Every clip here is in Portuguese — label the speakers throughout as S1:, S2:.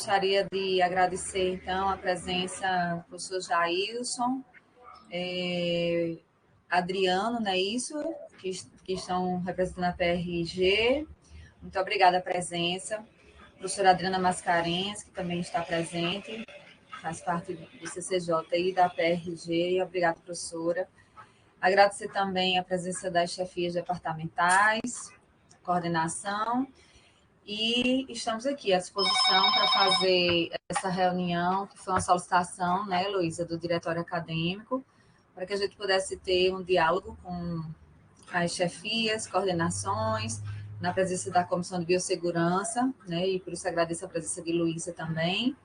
S1: Gostaria de agradecer, então, a presença do professor Jailson, Adriano, não é isso? Que estão representando a PRG. Muito obrigada a presença. Professora Adriana Mascarenhas, que também está presente, faz parte do CCJ e da PRG. Obrigada, professora. Agradecer também a presença das chefias departamentais, coordenação, e estamos aqui à disposição para fazer essa reunião, que foi uma solicitação, né, Luísa, do diretório acadêmico, para que a gente pudesse ter um diálogo com as chefias, coordenações, na presença da Comissão de Biossegurança, né, e por isso agradeço a presença de Luísa também,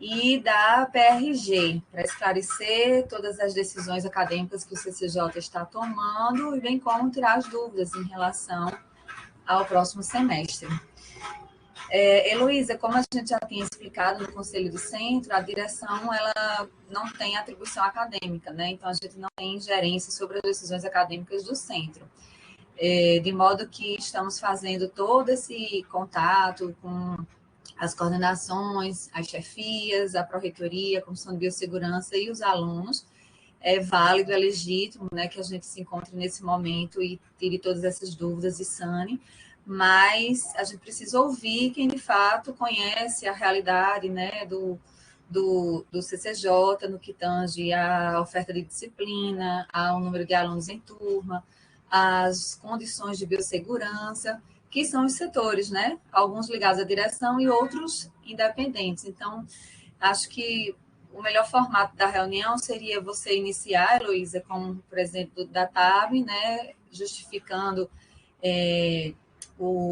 S1: e da PRG, para esclarecer todas as decisões acadêmicas que o CCJ está tomando, e bem como tirar as dúvidas em relação ao próximo semestre. Heloísa, como a gente já tinha explicado no Conselho do Centro, a direção ela não tem atribuição acadêmica, né? Então, a gente não tem ingerência sobre as decisões acadêmicas do Centro. De modo que estamos fazendo todo esse contato com as coordenações, as chefias, a Pró-Reitoria, a Comissão de Biossegurança e os alunos. É válido, é legítimo, né, que a gente se encontre nesse momento e tire todas essas dúvidas e sane, mas a gente precisa ouvir quem de fato conhece a realidade, né, do CCJ, no que tange à oferta de disciplina, ao número de alunos em turma, às condições de biossegurança, que são os setores, né, alguns ligados à direção e outros independentes. Então, acho que o melhor formato da reunião seria você iniciar, Heloísa, como presidente da TAB, né, justificando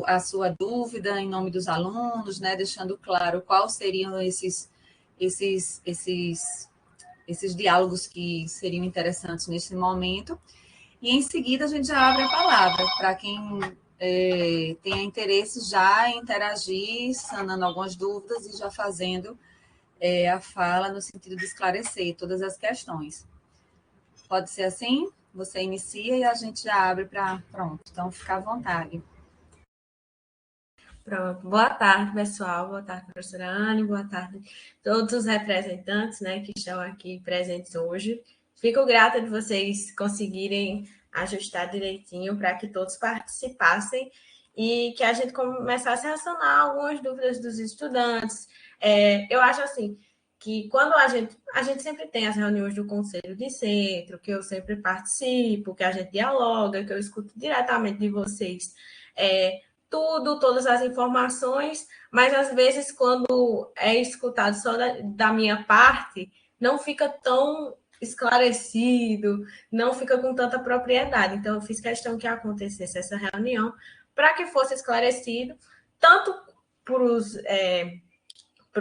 S1: a sua dúvida em nome dos alunos, né, deixando claro quais seriam esses diálogos que seriam interessantes nesse momento. E, em seguida, a gente já abre a palavra para quem tenha interesse já em interagir, sanando algumas dúvidas e já fazendo a fala no sentido de esclarecer todas as questões. Pode ser assim? Você inicia e a gente já abre para... Pronto, então fica à vontade.
S2: Pronto. Boa tarde, pessoal. Boa tarde, professora Anne. Boa tarde a todos os representantes, né, que estão aqui presentes hoje. Fico grata de vocês conseguirem ajustar direitinho para que todos participassem e que a gente começasse a sanar algumas dúvidas dos estudantes. Eu acho assim que quando a gente sempre tem as reuniões do Conselho de Centro, que eu sempre participo, que a gente dialoga, que eu escuto diretamente de vocês, todas as informações, mas às vezes quando é escutado só da minha parte, não fica tão esclarecido, não fica com tanta propriedade. Então, eu fiz questão que acontecesse essa reunião para que fosse esclarecido, tanto para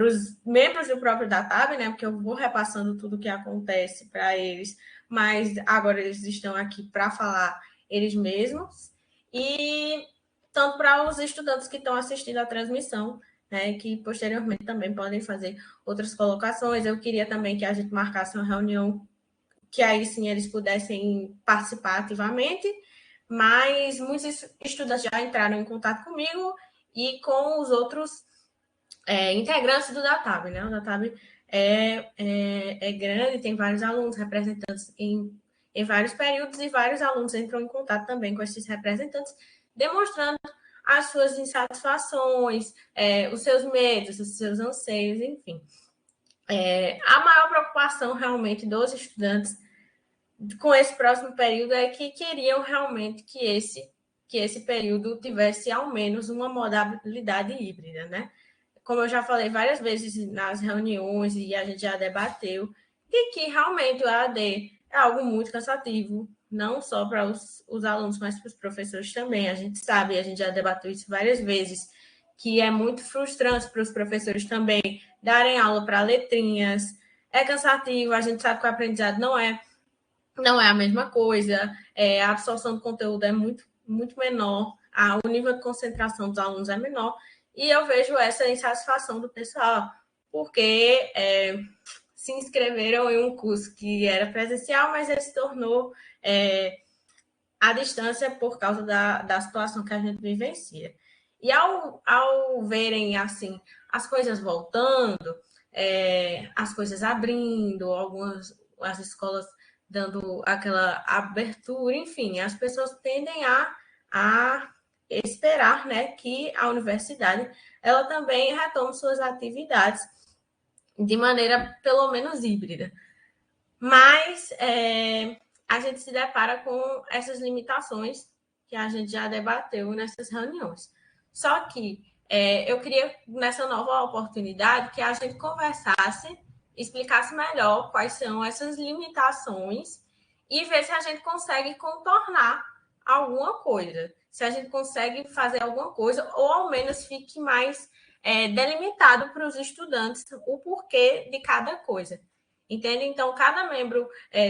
S2: os membros do próprio DATAB, né? Porque eu vou repassando tudo o que acontece para eles, mas agora eles estão aqui para falar eles mesmos, e tanto para os estudantes que estão assistindo a transmissão, né, que posteriormente também podem fazer outras colocações. Eu queria também que a gente marcasse uma reunião que aí sim eles pudessem participar ativamente, mas muitos estudantes já entraram em contato comigo e com os outros integrantes do DATAB, né? O DATAB é grande, tem vários alunos, representantes em vários períodos, e vários alunos entram em contato também com esses representantes, demonstrando as suas insatisfações, os seus medos, os seus anseios, enfim. A maior preocupação realmente dos estudantes com esse próximo período é que queriam realmente que esse período tivesse ao menos uma modalidade híbrida, né? Como eu já falei várias vezes nas reuniões e a gente já debateu, de que realmente o EAD é algo muito cansativo, não só para os alunos, mas para os professores também. A gente sabe, a gente já debateu isso várias vezes, que é muito frustrante para os professores também darem aula para letrinhas. É cansativo, a gente sabe que o aprendizado não é a mesma coisa, a absorção do conteúdo é muito, muito menor, o nível de concentração dos alunos é menor, e eu vejo essa insatisfação do pessoal, porque se inscreveram em um curso que era presencial, mas ele se tornou à distância por causa da situação que a gente vivencia. E ao verem, assim, as coisas voltando, as coisas abrindo, as escolas dando aquela abertura, enfim, as pessoas tendem a esperar, né, que a universidade ela também retome suas atividades de maneira pelo menos híbrida. Mas a gente se depara com essas limitações que a gente já debateu nessas reuniões. Só que eu queria, nessa nova oportunidade, que a gente conversasse, explicasse melhor quais são essas limitações e ver se a gente consegue contornar alguma coisa, se a gente consegue fazer alguma coisa, ou ao menos fique mais delimitado para os estudantes o porquê de cada coisa. Entende? Então, cada membro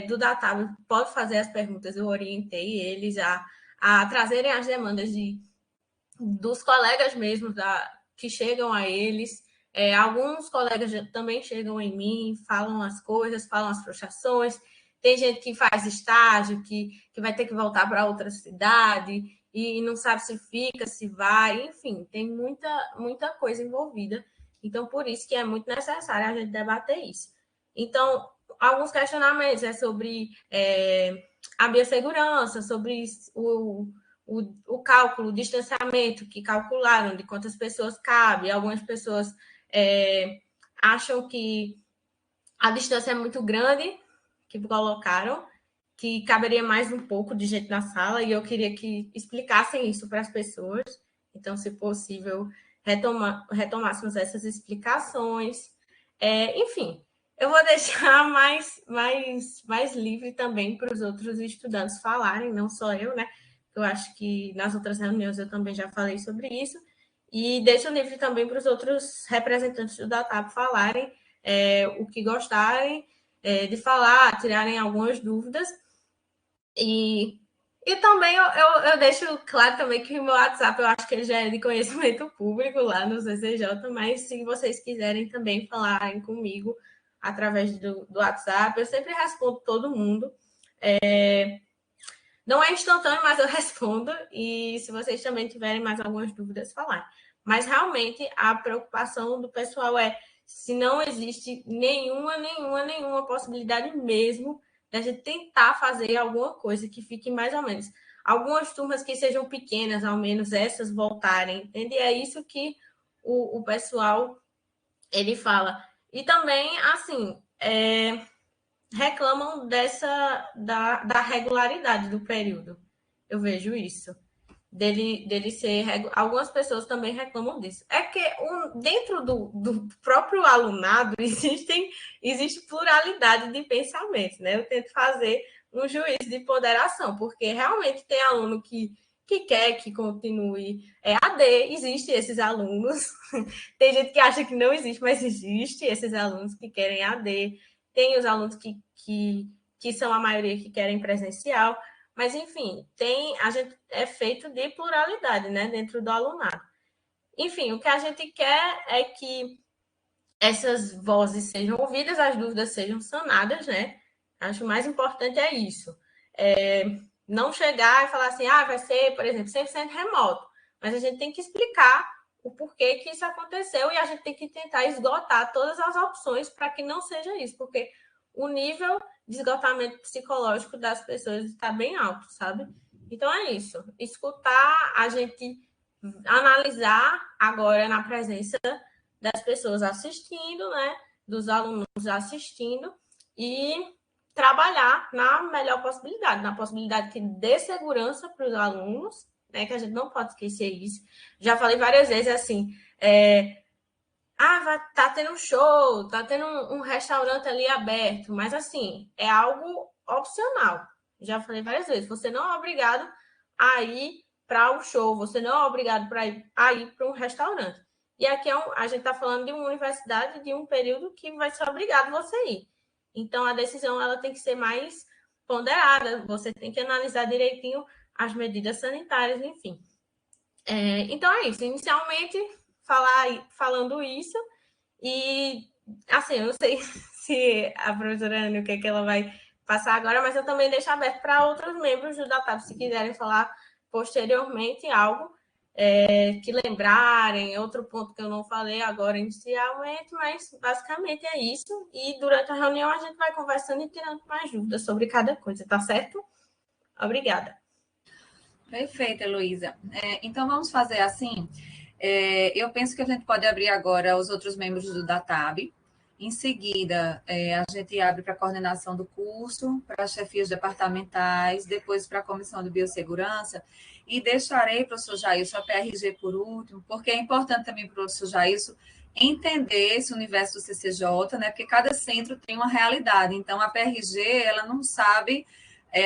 S2: do Datab pode fazer as perguntas, eu orientei eles a trazerem as demandas dos colegas mesmo que chegam a eles. Alguns colegas também chegam em mim, falam as coisas, falam as frustrações. Tem gente que faz estágio, que vai ter que voltar para outra cidade e não sabe se fica, se vai. Enfim, tem muita coisa envolvida. Então, por isso que é muito necessário a gente debater isso. Então, alguns questionamentos sobre a biossegurança, sobre o cálculo, o distanciamento que calcularam, de quantas pessoas cabe. Algumas pessoas acham que a distância é muito grande, que colocaram, que caberia mais um pouco de gente na sala, e eu queria que explicassem isso para as pessoas. Então, se possível, retomássemos essas explicações. Enfim, eu vou deixar mais livre também para os outros estudantes falarem, não só eu, né? Eu acho que nas outras reuniões eu também já falei sobre isso. E deixo livre também para os outros representantes do Datab falarem o que gostarem de falar, tirarem algumas dúvidas. E também eu deixo claro também que o meu WhatsApp, eu acho que ele já é de conhecimento público lá no CCJ, mas se vocês quiserem também falarem comigo através do WhatsApp, eu sempre respondo todo mundo. Não é instantâneo, mas eu respondo. E se vocês também tiverem mais algumas dúvidas, falar. Mas realmente a preocupação do pessoal é se não existe nenhuma possibilidade mesmo da gente tentar fazer alguma coisa que fique mais ou menos. Algumas turmas que sejam pequenas, ao menos essas voltarem, entende? É isso que o pessoal ele fala. E também, assim, reclamam da regularidade do período. Eu vejo isso. Dele ser. Algumas pessoas também reclamam disso. É que dentro do próprio alunado existe pluralidade de pensamentos, né? Eu tento fazer um juízo de ponderação, porque realmente tem aluno que quer que continue AD, existe esses alunos. Tem gente que acha que não existe, mas existe esses alunos que querem AD. Tem os alunos que são a maioria que querem presencial. Mas, enfim, a gente é feito de pluralidade, né, dentro do alunado. Enfim, o que a gente quer é que essas vozes sejam ouvidas, as dúvidas sejam sanadas, né? Acho mais importante é isso. Não chegar e falar assim, vai ser, por exemplo, 100% remoto. Mas a gente tem que explicar o porquê que isso aconteceu e a gente tem que tentar esgotar todas as opções para que não seja isso, porque o nível de esgotamento psicológico das pessoas está bem alto, sabe? Então é isso. Escutar, a gente analisar agora na presença das pessoas assistindo, né? Dos alunos assistindo e trabalhar na melhor possibilidade, na possibilidade que dê segurança para os alunos, né? Que a gente não pode esquecer isso. Já falei várias vezes assim, tá tendo um show, tá tendo um restaurante ali aberto, mas assim, é algo opcional. Já falei várias vezes, você não é obrigado a ir para o show, você não é obrigado a ir para um restaurante. E aqui a gente está falando de uma universidade de um período que vai ser obrigado você ir. Então, a decisão ela tem que ser mais ponderada, você tem que analisar direitinho as medidas sanitárias, enfim. Então, é isso. Inicialmente, falando isso, e assim, eu não sei se a professora Ana, o que é que ela vai passar agora, mas eu também deixo aberto para outros membros do DATAB, se quiserem falar posteriormente algo. que lembrarem, outro ponto que eu não falei agora inicialmente, mas basicamente é isso. E durante a reunião a gente vai conversando e tirando mais dúvidas sobre cada coisa, tá certo? Obrigada.
S1: Perfeito, Heloísa. Então, vamos fazer assim. Eu penso que a gente pode abrir agora os outros membros do DATAB. Em seguida, a gente abre para a coordenação do curso, para as chefias departamentais, depois para a comissão de biossegurança, e deixarei, professor Jailson, a PRG por último, porque é importante também para o professor Jailson entender esse universo do CCJ, né? Porque cada centro tem uma realidade. Então, a PRG, ela não sabe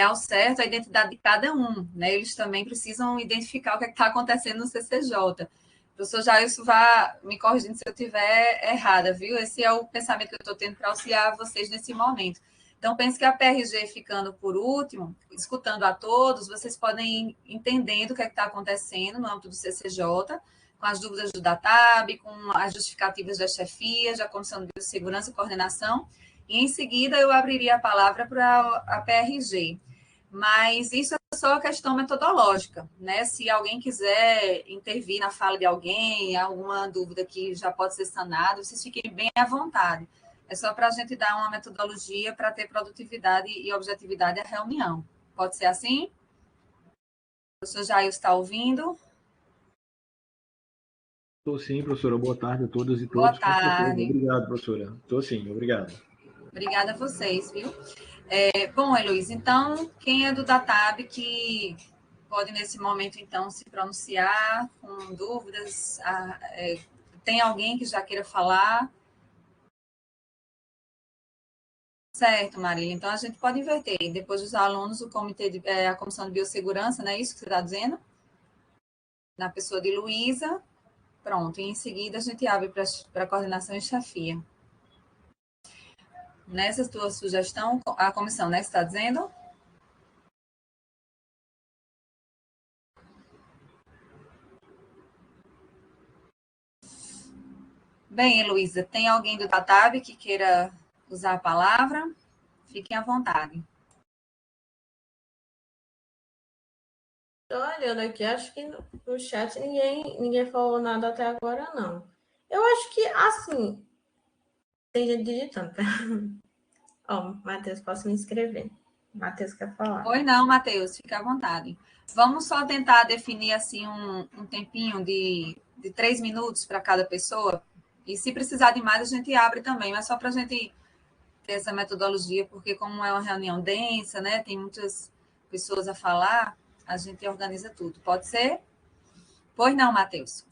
S1: ao certo a identidade de cada um, né? Eles também precisam identificar o que está acontecendo no CCJ. Professor Jailson, vá me corrigindo se eu estiver errada, viu? Esse é o pensamento que eu estou tendo para auxiliar vocês nesse momento. Então, pense que a PRG ficando por último, escutando a todos, vocês podem ir entendendo o que é está acontecendo no âmbito do CCJ, com as dúvidas do DATAB, com as justificativas das chefias, da Comissão de Biossegurança e Coordenação, e em seguida eu abriria a palavra para a PRG. Mas isso é só questão metodológica, né? Se alguém quiser intervir na fala de alguém, alguma dúvida que já pode ser sanada, vocês fiquem bem à vontade. É só para a gente dar uma metodologia para ter produtividade e objetividade à reunião. Pode ser assim? O professor Jair está ouvindo?
S3: Estou sim, professora. Boa tarde a todas e todos.
S1: Boa tarde.
S3: Obrigado, professora. Estou sim, obrigado.
S1: Obrigada a vocês, viu? Bom, Heloísa, então, quem é do DATAB que pode, nesse momento, então, se pronunciar com dúvidas? Tem alguém que já queira falar? Certo, Marília. Então, a gente pode inverter. Depois dos alunos, a Comissão de Biossegurança, não é isso que você está dizendo? Na pessoa de Luísa. Pronto. E, em seguida, a gente abre para a coordenação e chefia. Nessa tua sugestão, a comissão, né, que está dizendo? Bem, Heloísa, tem alguém do DATAB que queira usar a palavra? Fiquem à vontade.
S2: Estou olhando aqui, acho que no chat ninguém falou nada até agora, não. Eu acho que, assim, tem gente digitando. Matheus, posso me inscrever. Matheus quer falar.
S1: Oi, não, Matheus, fica à vontade. Vamos só tentar definir, assim, um tempinho de 3 minutos para cada pessoa. E se precisar de mais, a gente abre também. Mas só para a gente ter essa metodologia, porque como é uma reunião densa, né? Tem muitas pessoas a falar, a gente organiza tudo. Pode ser? Pois não, Matheus.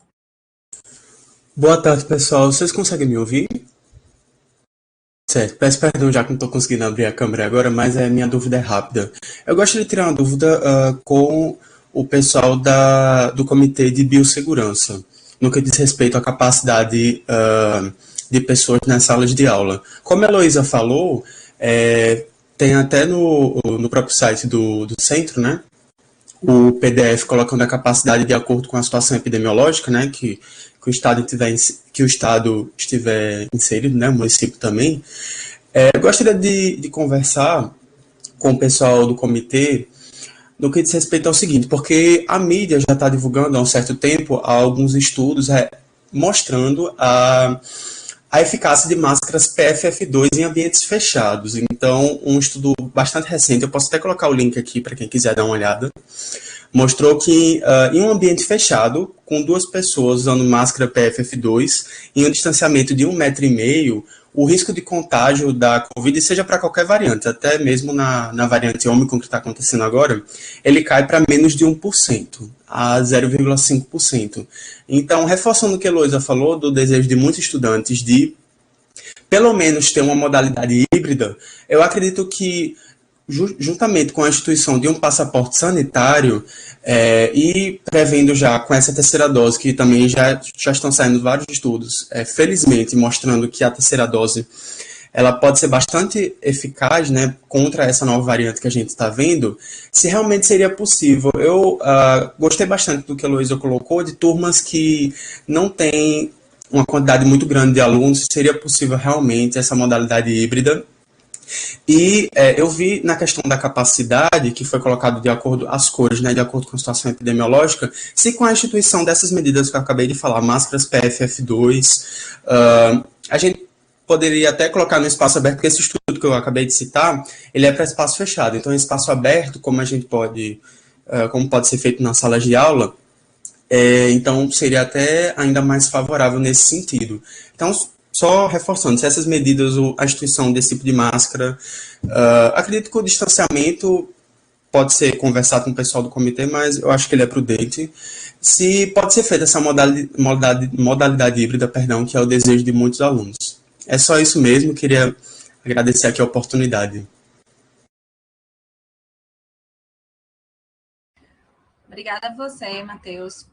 S4: Boa tarde, pessoal. Vocês conseguem me ouvir? Certo, peço perdão já que não estou conseguindo abrir a câmera agora, mas minha dúvida é rápida. Eu gostaria de tirar uma dúvida com o pessoal do Comitê de Biossegurança, no que diz respeito à capacidade de pessoas nas salas de aula. Como a Heloísa falou, tem até no próprio site do centro, né, o PDF colocando a capacidade de acordo com a situação epidemiológica, né, que o Estado estiver inserido, né, o município também. Eu gostaria de conversar com o pessoal do comitê no que diz respeito ao seguinte, porque a mídia já está divulgando há um certo tempo alguns estudos mostrando a eficácia de máscaras PFF2 em ambientes fechados. Então, um estudo bastante recente, eu posso até colocar o link aqui para quem quiser dar uma olhada, mostrou que em um ambiente fechado, com 2 pessoas usando máscara PFF2, em um distanciamento de 1,5 metro, o risco de contágio da Covid, seja para qualquer variante, até mesmo na variante Ômicron que está acontecendo agora, ele cai para menos de 1%, a 0,5%. Então, reforçando o que a Heloísa falou, do desejo de muitos estudantes de, pelo menos, ter uma modalidade híbrida, eu acredito que, juntamente com a instituição de um passaporte sanitário e prevendo já com essa terceira dose, que também já estão saindo vários estudos, felizmente, mostrando que a terceira dose ela pode ser bastante eficaz, né, contra essa nova variante que a gente está vendo, se realmente seria possível. Eu gostei bastante do que a Heloísa colocou, de turmas que não têm uma quantidade muito grande de alunos, seria possível realmente essa modalidade híbrida. E eu vi na questão da capacidade, que foi colocado de acordo, as cores, né, de acordo com a situação epidemiológica, se com a instituição dessas medidas que eu acabei de falar, máscaras PFF2, a gente poderia até colocar no espaço aberto, porque esse estudo que eu acabei de citar, ele é para espaço fechado. Então, espaço aberto, como a gente pode, como pode ser feito nas salas de aula, então seria até ainda mais favorável nesse sentido. Então, só reforçando, se essas medidas, a instituição desse tipo de máscara, acredito que o distanciamento pode ser conversado com o pessoal do comitê, mas eu acho que ele é prudente. Se pode ser feita essa modalidade híbrida, perdão, que é o desejo de muitos alunos. É só isso mesmo, queria agradecer aqui a oportunidade.
S1: Obrigada a você, Matheus.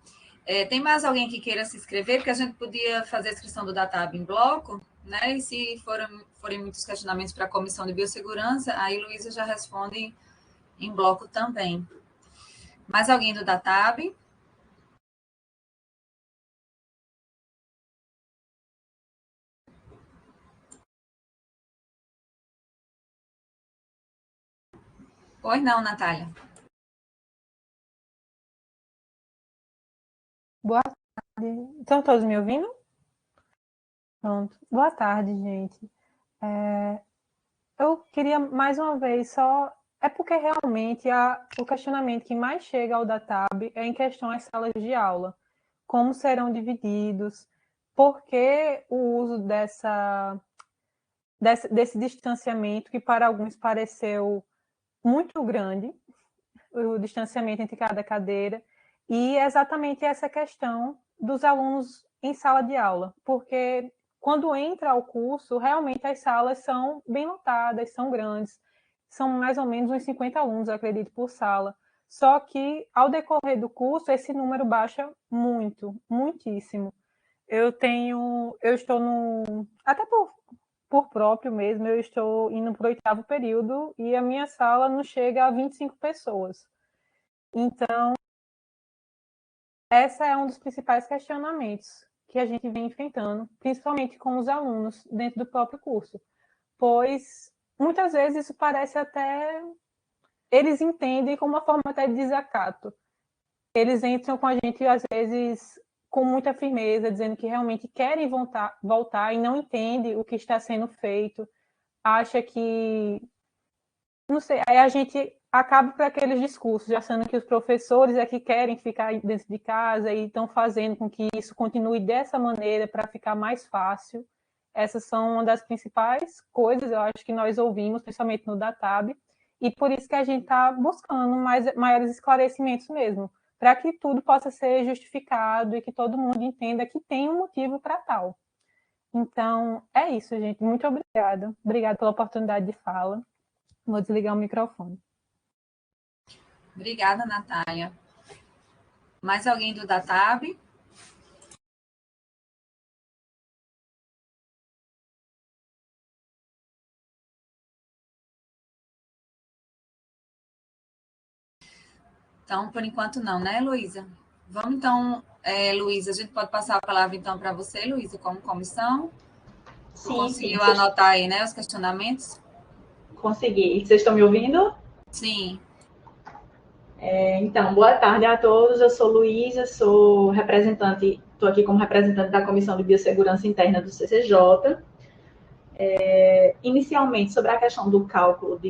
S1: Tem mais alguém que queira se inscrever? Porque a gente podia fazer a inscrição do Datab em bloco, né? E se forem muitos questionamentos para a Comissão de Biossegurança, aí Luísa já responde em bloco também. Mais alguém do Datab? Pois não, Natália.
S5: Boa tarde. Estão todos me ouvindo? Pronto. Boa tarde, gente. Eu queria, mais uma vez, só... É porque realmente o questionamento que mais chega ao Datab é em questão às salas de aula. Como serão divididos? Por que o uso desse distanciamento, que para alguns pareceu muito grande, o distanciamento entre cada cadeira, e exatamente essa questão dos alunos em sala de aula, porque quando entra ao curso, realmente as salas são bem lotadas, são grandes, são mais ou menos uns 50 alunos, eu acredito, por sala. Só que, ao decorrer do curso, esse número baixa muito, muitíssimo. Eu estou até por próprio mesmo, eu estou indo para o 8º período e a minha sala não chega a 25 pessoas. Então, esse é um dos principais questionamentos que a gente vem enfrentando, principalmente com os alunos dentro do próprio curso, pois muitas vezes isso parece até... Eles entendem como uma forma até de desacato. Eles entram com a gente, às vezes, com muita firmeza, dizendo que realmente querem voltar e não entendem o que está sendo feito, acha que... Não sei, aí a gente acaba por aqueles discursos, achando que os professores é que querem ficar dentro de casa e estão fazendo com que isso continue dessa maneira para ficar mais fácil. Essas são uma das principais coisas, eu acho, que nós ouvimos, principalmente no Datab, e por isso que a gente está buscando maiores esclarecimentos mesmo, para que tudo possa ser justificado e que todo mundo entenda que tem um motivo para tal. Então, é isso, gente. Muito obrigada. Obrigada pela oportunidade de fala. Vou desligar o microfone.
S1: Obrigada, Natália. Mais alguém do Datab? Então, por enquanto não, né, Luísa? Vamos então, Luísa, a gente pode passar a palavra então para você, Luísa, como comissão?
S6: Sim,
S1: conseguiu
S6: sim.
S1: Anotar aí, né, os questionamentos?
S6: Consegui. Vocês estão me ouvindo?
S1: Sim.
S6: Então, boa tarde a todos. Eu sou Luísa, sou representante, estou aqui como representante da Comissão de Biossegurança Interna do CCJ. Inicialmente, sobre a questão do cálculo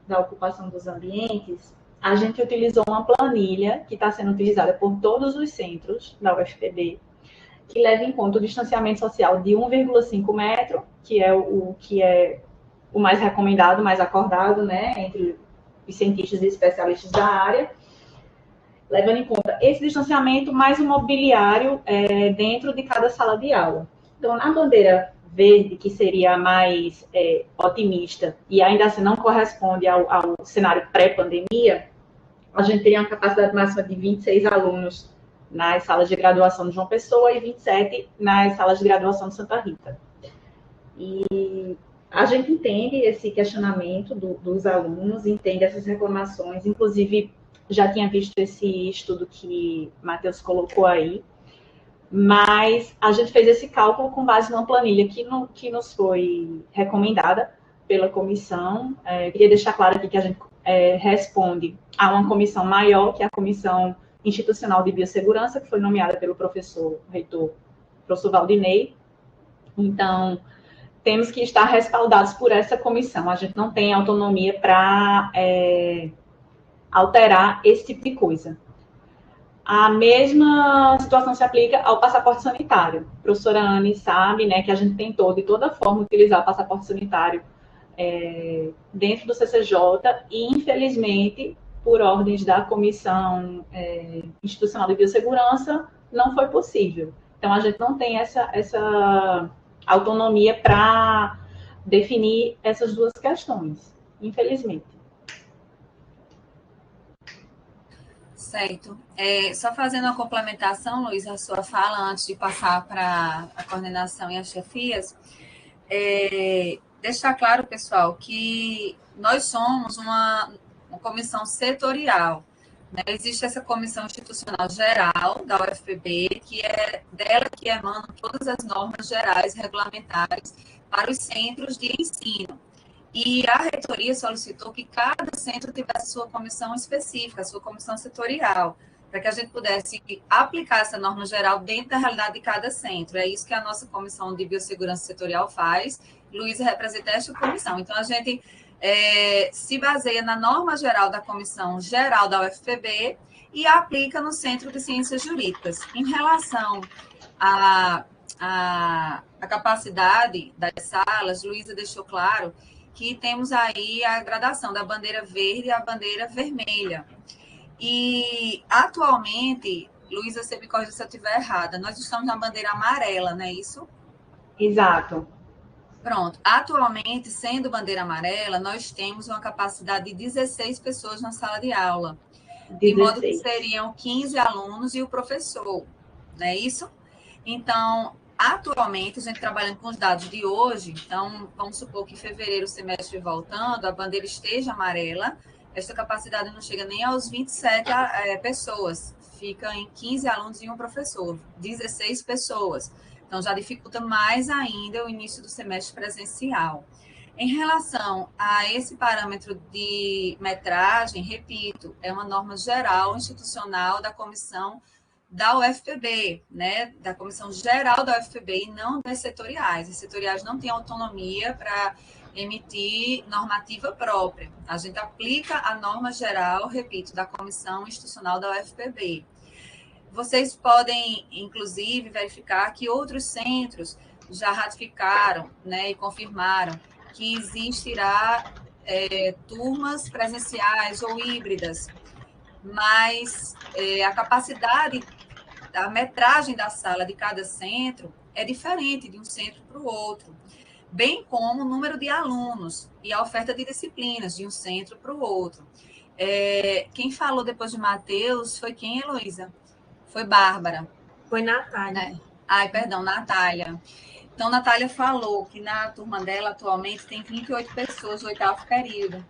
S6: da ocupação dos ambientes, a gente utilizou uma planilha que está sendo utilizada por todos os centros da UFPB, que leva em conta o distanciamento social de 1,5 metro, que é o mais recomendado, mais acordado, né, entre os cientistas e especialistas da área, levando em conta esse distanciamento mais o mobiliário dentro de cada sala de aula. Então, na bandeira verde, que seria a mais otimista, e ainda assim não corresponde ao cenário pré-pandemia, a gente teria uma capacidade máxima de 26 alunos nas salas de graduação de João Pessoa e 27 nas salas de graduação de Santa Rita. E a gente entende esse questionamento dos alunos, entende essas reclamações, inclusive já tinha visto esse estudo que Matheus colocou aí, mas a gente fez esse cálculo com base numa planilha que nos foi recomendada pela comissão. Queria deixar claro aqui que a gente responde a uma comissão maior, que é a Comissão Institucional de Biossegurança, que foi nomeada pelo professor reitor, professor Valdinei. Então, temos que estar respaldados por essa comissão. A gente não tem autonomia para alterar esse tipo de coisa. A mesma situação se aplica ao passaporte sanitário. A professora Anne sabe, né, que a gente tentou, de toda forma, utilizar o passaporte sanitário dentro do CCJ e, infelizmente, por ordens da Comissão Institucional de Biossegurança, não foi possível. Então, a gente não tem essa autonomia para definir essas duas questões, infelizmente.
S1: Certo. Só fazendo uma complementação, Luiz, a sua fala, antes de passar para a coordenação e as chefias, deixar claro, pessoal, que nós somos uma comissão setorial. Né? Existe essa comissão institucional geral da UFPB, que é dela que emanam todas as normas gerais regulamentares para os centros de ensino. E a reitoria solicitou que cada centro tivesse sua comissão específica, sua comissão setorial, para que a gente pudesse aplicar essa norma geral dentro da realidade de cada centro. É isso que a nossa comissão de biossegurança setorial faz. Luísa representa esta comissão. Então, a gente se baseia na norma geral da Comissão Geral da UFPB e aplica no Centro de Ciências Jurídicas. Em relação à capacidade das salas, Luísa deixou claro que temos aí a gradação da bandeira verde e a bandeira vermelha. E, atualmente, Luísa, você me corrija se eu estiver errada, nós estamos na bandeira amarela, não é isso?
S6: Exato.
S1: Pronto. Atualmente, sendo bandeira amarela, nós temos uma capacidade de 16 pessoas na sala de aula. 16. De modo que seriam 15 alunos e o professor, não é isso? Então, atualmente, a gente trabalhando com os dados de hoje, então, vamos supor que em fevereiro, o semestre voltando, a bandeira esteja amarela, esta capacidade não chega nem aos 27 pessoas, fica em 15 alunos e um professor, 16 pessoas. Então, já dificulta mais ainda o início do semestre presencial. Em relação a esse parâmetro de metragem, repito, é uma norma geral institucional da comissão da UFPB, né? Da comissão geral da UFPB e não das setoriais. As setoriais não têm autonomia para emitir normativa própria. A gente aplica a norma geral, repito, da comissão institucional da UFPB. Vocês podem, inclusive, verificar que outros centros já ratificaram, né, e confirmaram que existirá turmas presenciais ou híbridas, mas a capacidade, a metragem da sala de cada centro é diferente de um centro para o outro, bem como o número de alunos e a oferta de disciplinas de um centro para o outro. Quem falou depois de Matheus foi quem, Heloísa? Foi Bárbara.
S2: Foi Natália.
S1: Né? Ai, perdão, Natália. Então, Natália falou que na turma dela, atualmente, tem 28 pessoas do 8º período.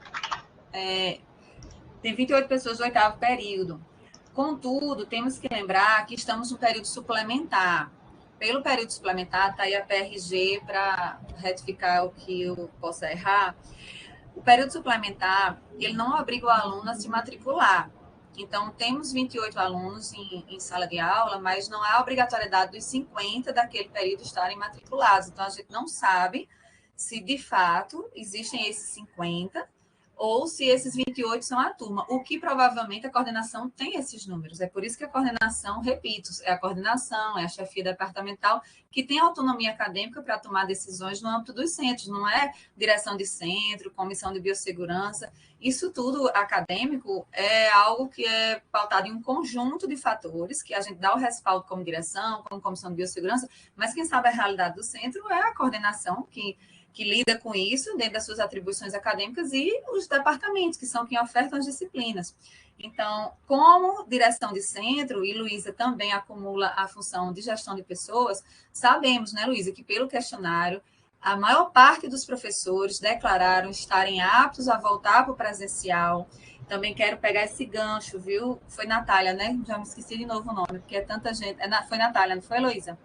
S1: Tem 28 pessoas do 8º período. Contudo, temos que lembrar que estamos no período suplementar. Pelo período suplementar, está aí a PRG para retificar o que eu possa errar. O período suplementar, ele não obriga o aluno a se matricular. Então, temos 28 alunos em sala de aula, mas não há obrigatoriedade dos 50 daquele período estarem matriculados. Então, a gente não sabe se, de fato, existem esses 50 ou se esses 28 são a turma, o que provavelmente a coordenação tem esses números. É por isso que a coordenação, repito, é a coordenação, é a chefia departamental, que tem autonomia acadêmica para tomar decisões no âmbito dos centros, não é direção de centro, comissão de biossegurança. Isso tudo acadêmico é algo que é pautado em um conjunto de fatores, que a gente dá o respaldo como direção, como comissão de biossegurança, mas quem sabe a realidade do centro é a coordenação que lida com isso dentro das suas atribuições acadêmicas e os departamentos, que são quem ofertam as disciplinas. Então, como direção de centro, e Luísa também acumula a função de gestão de pessoas, sabemos, né, Luísa, que pelo questionário, a maior parte dos professores declararam estarem aptos a voltar para o presencial. Também quero pegar esse gancho, viu? Foi Natália, né? Já me esqueci de novo o nome, porque é tanta gente. Foi Natália, não foi, Luísa?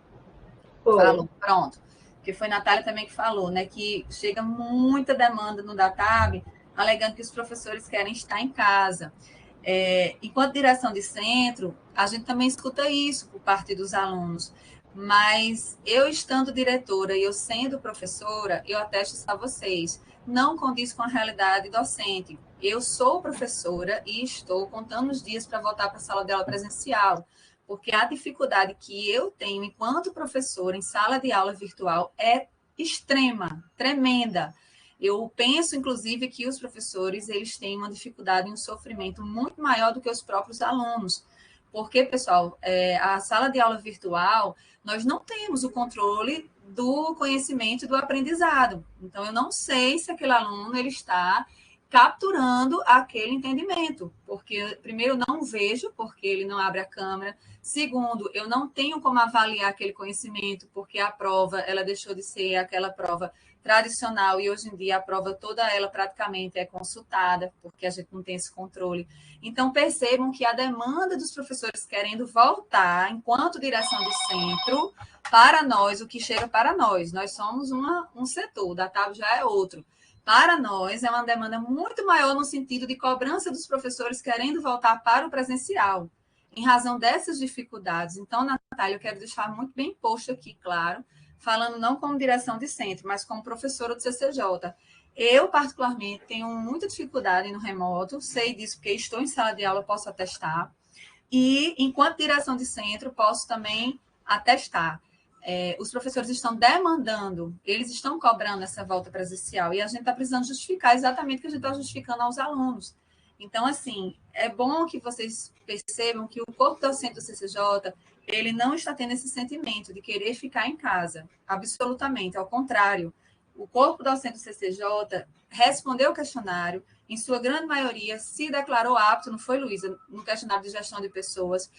S6: Foi.
S1: Falou, pronto. porque foi a Natália também que falou, né, que chega muita demanda no DATAB, alegando que os professores querem estar em casa. Enquanto direção de centro, a gente também escuta isso por parte dos alunos, mas eu estando diretora e eu sendo professora, eu atesto isso a vocês, não condiz com a realidade docente. Eu sou professora e estou contando os dias para voltar para a sala de aula presencial, porque a dificuldade que eu tenho enquanto professora em sala de aula virtual é extrema, tremenda. Eu penso, inclusive, que os professores eles têm uma dificuldade e um sofrimento muito maior do que os próprios alunos. Porque, pessoal, a sala de aula virtual, nós não temos o controle do conhecimento e do aprendizado. Então, eu não sei se aquele aluno ele está capturando aquele entendimento, porque, primeiro, eu não vejo, porque ele não abre a câmera. Segundo, eu não tenho como avaliar aquele conhecimento, porque a prova ela deixou de ser aquela prova tradicional e hoje em dia a prova toda ela praticamente é consultada, porque a gente não tem esse controle. Então, percebam que a demanda dos professores querendo voltar, enquanto direção de centro, para nós, o que chega para nós. Nós somos um setor, o DATAB já é outro. Para nós, é uma demanda muito maior no sentido de cobrança dos professores querendo voltar para o presencial, em razão dessas dificuldades. Então, Natália, eu quero deixar muito bem posto aqui, claro, falando não como direção de centro, mas como professora do CCJ. Eu, particularmente, tenho muita dificuldade no remoto, sei disso porque estou em sala de aula, posso atestar. E, enquanto direção de centro, posso também atestar. Os professores estão demandando, eles estão cobrando essa volta presencial, e a gente está precisando justificar exatamente o que a gente está justificando aos alunos. Então, assim, é bom que vocês percebam que o corpo docente do CCJ, ele não está tendo esse sentimento de querer ficar em casa, absolutamente, ao contrário. O corpo docente do CCJ respondeu o questionário, em sua grande maioria se declarou apto, não foi, Luísa, no questionário de gestão de pessoas,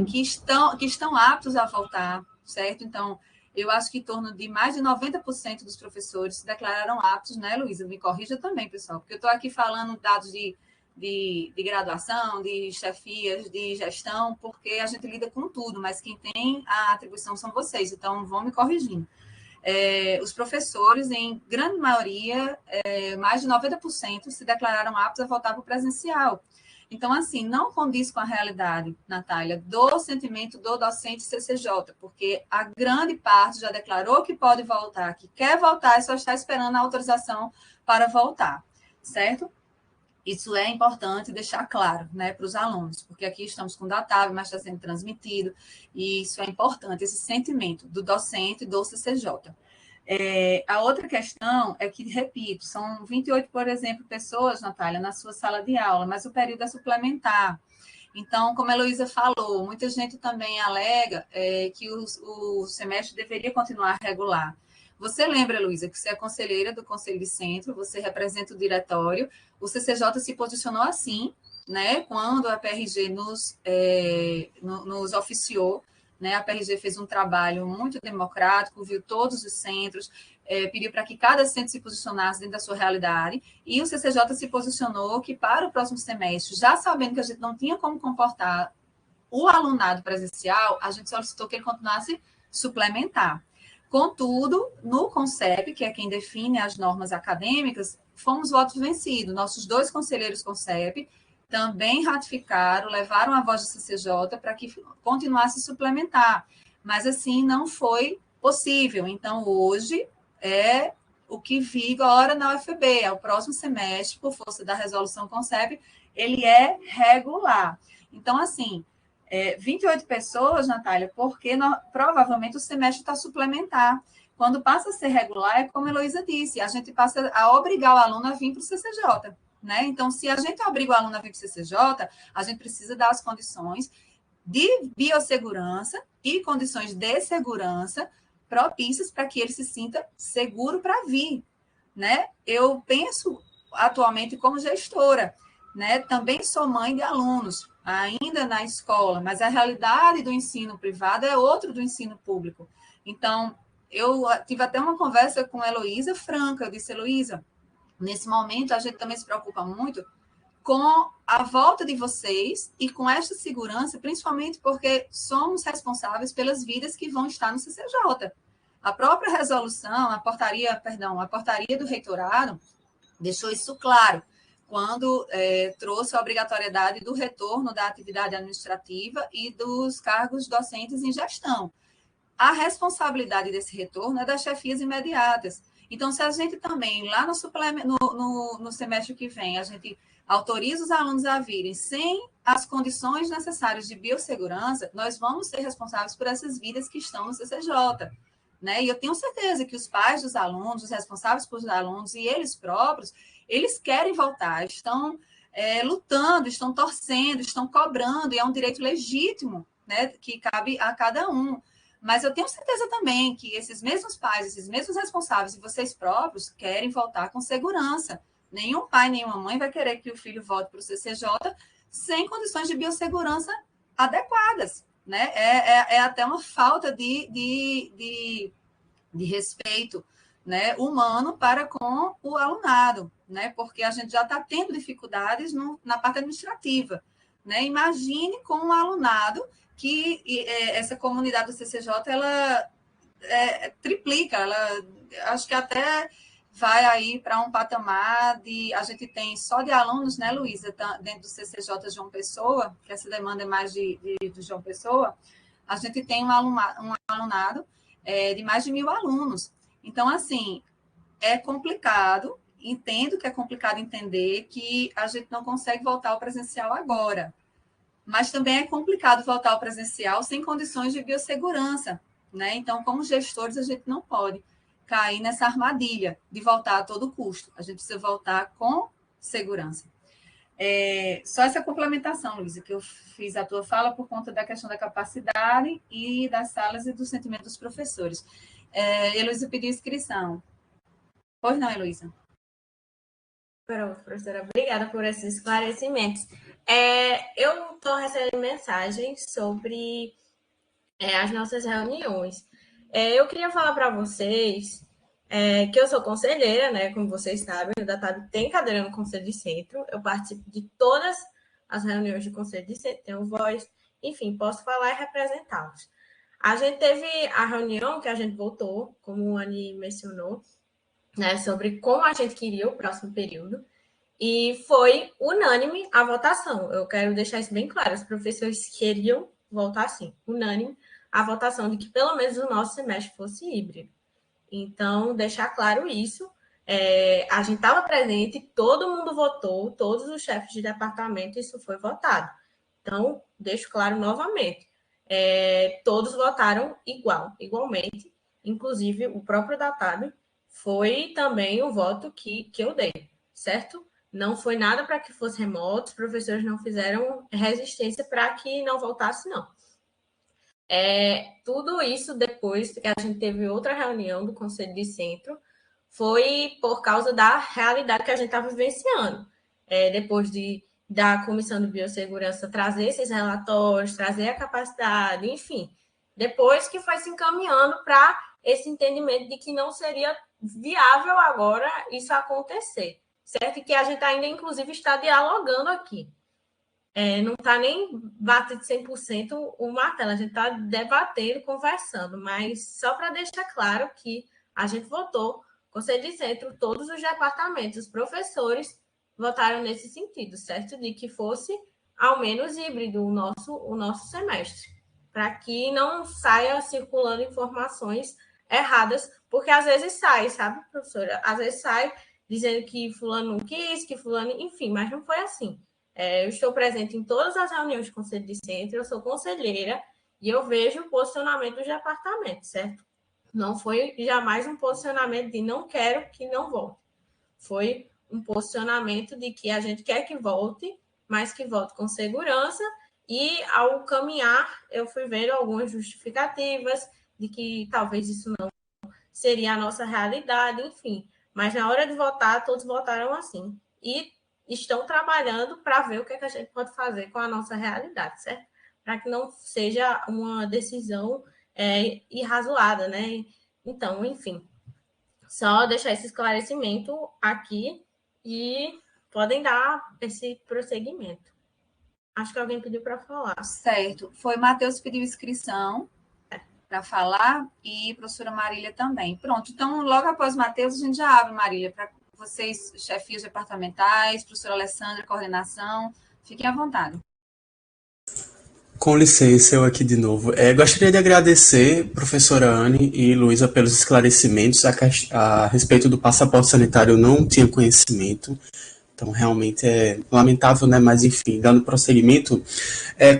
S1: que estão aptos a voltar, certo? Então, eu acho que em torno de mais de 90% dos professores se declararam aptos, né, Luísa? Me corrija também, pessoal, porque eu estou aqui falando dados de graduação, de chefias, de gestão, porque a gente lida com tudo, mas quem tem a atribuição são vocês, então vão me corrigindo. Os professores, em grande maioria, mais de 90% se declararam aptos a voltar para o presencial. Então, assim, não condiz com a realidade, Natália, do sentimento do docente CCJ, porque a grande parte já declarou que pode voltar, que quer voltar e só está esperando a autorização para voltar, certo? Isso é importante deixar claro, né, para os alunos, porque aqui estamos com o DATAB, mas está sendo transmitido, e isso é importante, esse sentimento do docente e do CCJ. A outra questão é que, repito, são 28, por exemplo, pessoas, Natália, na sua sala de aula, mas o período é suplementar. Então, como a Heloísa falou, muita gente também alega que o semestre deveria continuar regular. Você lembra, Luísa, que você é conselheira do Conselho de Centro, você representa o diretório, o CCJ se posicionou assim, né, quando a PRG nos oficiou, né, a PRG fez um trabalho muito democrático, viu todos os centros, pediu para que cada centro se posicionasse dentro da sua realidade, e o CCJ se posicionou que para o próximo semestre, já sabendo que a gente não tinha como comportar o alunado presencial, a gente solicitou que ele continuasse suplementar. Contudo, no CONCEP, que é quem define as normas acadêmicas, fomos votos vencidos. Nossos 2 conselheiros CONCEP também ratificaram, levaram a voz do CCJ para que continuasse a suplementar. Mas, assim, não foi possível. Então, hoje, é o que vigora na UFB. É o próximo semestre, por força da resolução CONCEP, ele é regular. Então, assim, 28 pessoas, Natália, porque provavelmente o semestre está suplementar. Quando passa a ser regular, é como a Heloísa disse, a gente passa a obrigar o aluno a vir para o CCJ. Né? Então, se a gente obriga o aluno a vir para o CCJ, a gente precisa dar as condições de biossegurança e condições de segurança propícias para que ele se sinta seguro para vir. Né? Eu penso atualmente como gestora, né? Também sou mãe de alunos, ainda na escola, mas a realidade do ensino privado é outra do ensino público. Então, eu tive até uma conversa com a Heloísa franca, eu disse, Heloísa, nesse momento a gente também se preocupa muito com a volta de vocês e com esta segurança, principalmente porque somos responsáveis pelas vidas que vão estar no CCJ. A própria resolução, a portaria do reitorado deixou isso claro, quando trouxe a obrigatoriedade do retorno da atividade administrativa e dos cargos docentes em gestão. A responsabilidade desse retorno é das chefias imediatas. Então, se a gente também, lá no semestre que vem, a gente autoriza os alunos a virem sem as condições necessárias de biossegurança, nós vamos ser responsáveis por essas vidas que estão no CCJ. Né? E eu tenho certeza que os pais dos alunos, os responsáveis pelos alunos e eles próprios, eles querem voltar, estão lutando, estão torcendo, estão cobrando, e é um direito legítimo, né, que cabe a cada um. Mas eu tenho certeza também que esses mesmos pais, esses mesmos responsáveis e vocês próprios querem voltar com segurança. Nenhum pai, nenhuma mãe vai querer que o filho volte para o CCJ sem condições de biossegurança adequadas. Né? É até uma falta de respeito, né, humano para com o alunado, né? Porque a gente já está tendo dificuldades na parte administrativa. Né? Imagine com um alunado que essa comunidade do CCJ ela triplica, acho que até vai aí para um patamar de... A gente tem só de alunos, né, Luísa, dentro do CCJ João Pessoa, que essa demanda é mais de João Pessoa, a gente tem um alunado de mais de 1.000 alunos. Então, assim, é complicado, entendo que é complicado entender que a gente não consegue voltar ao presencial agora, mas também é complicado voltar ao presencial sem condições de biossegurança, né? Então, como gestores, a gente não pode cair nessa armadilha de voltar a todo custo. A gente precisa voltar com segurança. Só essa complementação, Luísa, que eu fiz a tua fala por conta da questão da capacidade e das salas e do sentimento dos professores. Heloísa pediu inscrição. Pois não, Heloísa?
S2: Pronto, professora. Obrigada por esses esclarecimentos. Eu estou recebendo mensagens sobre as nossas reuniões. Eu queria falar para vocês que eu sou conselheira, né? Como vocês sabem, o DATAB tem cadeira no Conselho de Centro. Eu participo de todas as reuniões do Conselho de Centro, tenho voz, enfim, posso falar e representá-los. A gente teve a reunião que a gente votou, como a Ani mencionou, né, sobre como a gente queria o próximo período, e foi unânime a votação. Eu quero deixar isso bem claro, os professores queriam votar assim, unânime a votação de que pelo menos o nosso semestre fosse híbrido. Então, deixar claro isso, a gente estava presente, todo mundo votou, todos os chefes de departamento, isso foi votado. Então, deixo claro novamente, todos votaram igualmente, inclusive o próprio DATAB foi também o voto que eu dei, certo? Não foi nada para que fosse remoto, os professores não fizeram resistência para que não voltasse, não. Tudo isso depois que a gente teve outra reunião do Conselho de Centro, foi por causa da realidade que a gente está vivenciando. Depois da Comissão de Biossegurança trazer esses relatórios, trazer a capacidade, enfim, depois que foi se encaminhando para esse entendimento de que não seria viável agora isso acontecer, certo? E que a gente ainda, inclusive, está dialogando aqui. Não está nem batendo 100% o martelo, a gente está debatendo, conversando, mas só para deixar claro que a gente votou, Conselho de Centro, todos os departamentos, os professores votaram nesse sentido, certo? De que fosse ao menos híbrido o nosso semestre, para que não saia circulando informações erradas, porque às vezes sai, sabe, professora? Às vezes sai dizendo que fulano não quis, que fulano... Enfim, mas não foi assim. Eu estou presente em todas as reuniões do Conselho de Centro, eu sou conselheira e eu vejo o posicionamento dos departamentos, certo? Não foi jamais um posicionamento de não quero que não volte. Foi um posicionamento de que a gente quer que volte, mas que volte com segurança. E ao caminhar, eu fui vendo algumas justificativas de que talvez isso não seria a nossa realidade, enfim. Mas na hora de votar, todos votaram assim. E estão trabalhando para ver o que a gente pode fazer com a nossa realidade, certo? Para que não seja uma decisão irrazoada, né? Então, enfim, só deixar esse esclarecimento aqui e podem dar esse prosseguimento. Acho que alguém pediu para falar.
S1: Certo. Foi Matheus que pediu inscrição para falar e a professora Marília também. Pronto, então, logo após o Matheus, a gente já abre, Marília, para vocês, chefias departamentais, professora Alessandra, coordenação, fiquem à vontade.
S4: Com licença, eu aqui de novo. Gostaria de agradecer, professora Anne e Luísa, pelos esclarecimentos a respeito do passaporte sanitário. Eu não tinha conhecimento, então realmente é lamentável, né? Mas enfim, dando prosseguimento,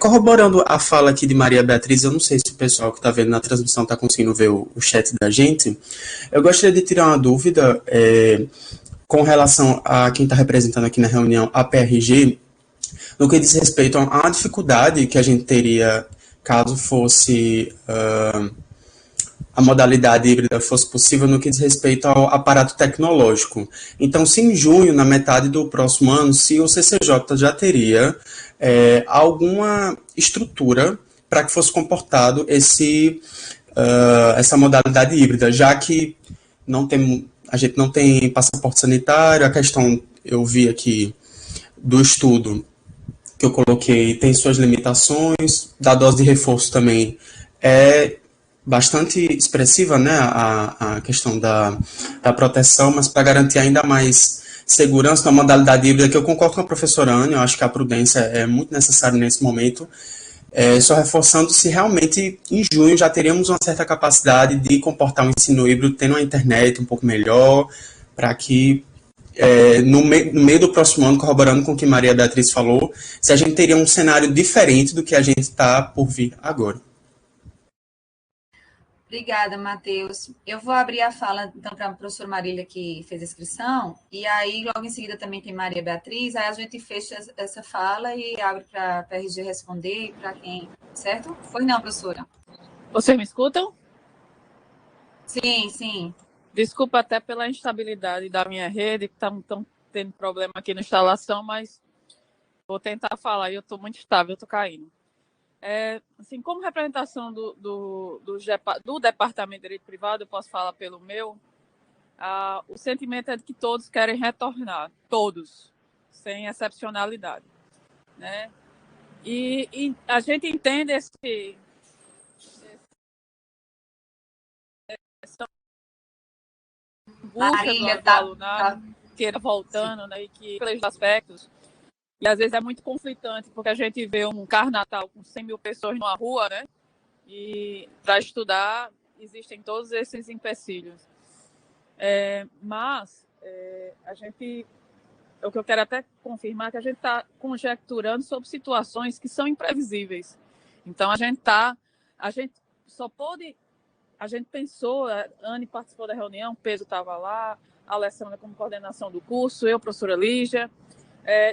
S4: corroborando a fala aqui de Maria Beatriz, eu não sei se o pessoal que está vendo na transmissão está conseguindo ver o chat da gente. Eu gostaria de tirar uma dúvida com relação a quem está representando aqui na reunião a PRG, no que diz respeito à dificuldade que a gente teria caso fosse a modalidade híbrida fosse possível no que diz respeito ao aparato tecnológico. Então, se em junho, na metade do próximo ano, se o CCJ já teria alguma estrutura para que fosse comportado essa modalidade híbrida, já que a gente não tem passaporte sanitário, a questão, eu vi aqui do estudo que eu coloquei, tem suas limitações, da dose de reforço também é bastante expressiva, né, a questão da proteção, mas para garantir ainda mais segurança na modalidade híbrida, que eu concordo com a professora Anne, eu acho que a prudência é muito necessária nesse momento, só reforçando se realmente em junho já teríamos uma certa capacidade de comportar um ensino híbrido, tendo uma internet um pouco melhor, para que no meio do próximo ano, corroborando com o que Maria Beatriz falou, se a gente teria um cenário diferente do que a gente está por vir agora.
S1: Obrigada, Matheus. Eu vou abrir a fala, então, para a professora Marília, que fez a inscrição, e aí, logo em seguida, também tem Maria Beatriz, aí a gente fecha essa fala e abre para a PRG responder, para quem, certo? Foi não, professora?
S7: Vocês me escutam?
S1: Sim, sim.
S7: Desculpa até pela instabilidade da minha rede, que estão tendo problema aqui na instalação, mas vou tentar falar, eu estou muito estável, estou caindo. Assim, como representação do Departamento de Direito Privado, eu posso falar pelo meu, o sentimento é de que todos querem retornar, todos, sem excepcionalidade, né? E a gente entende essa busca
S1: Marília,
S7: do alunado, queira voltando, né, e que pelos aspectos. E às vezes é muito conflitante, porque a gente vê um Carnatal com 100 mil pessoas numa rua, né? E para estudar existem todos esses empecilhos. Mas o que eu quero até confirmar é que a gente está conjecturando sobre situações que são imprevisíveis. Então a gente pensou, a Anne participou da reunião, o Pedro estava lá, a Alessandra como coordenação do curso, eu, professora Lígia,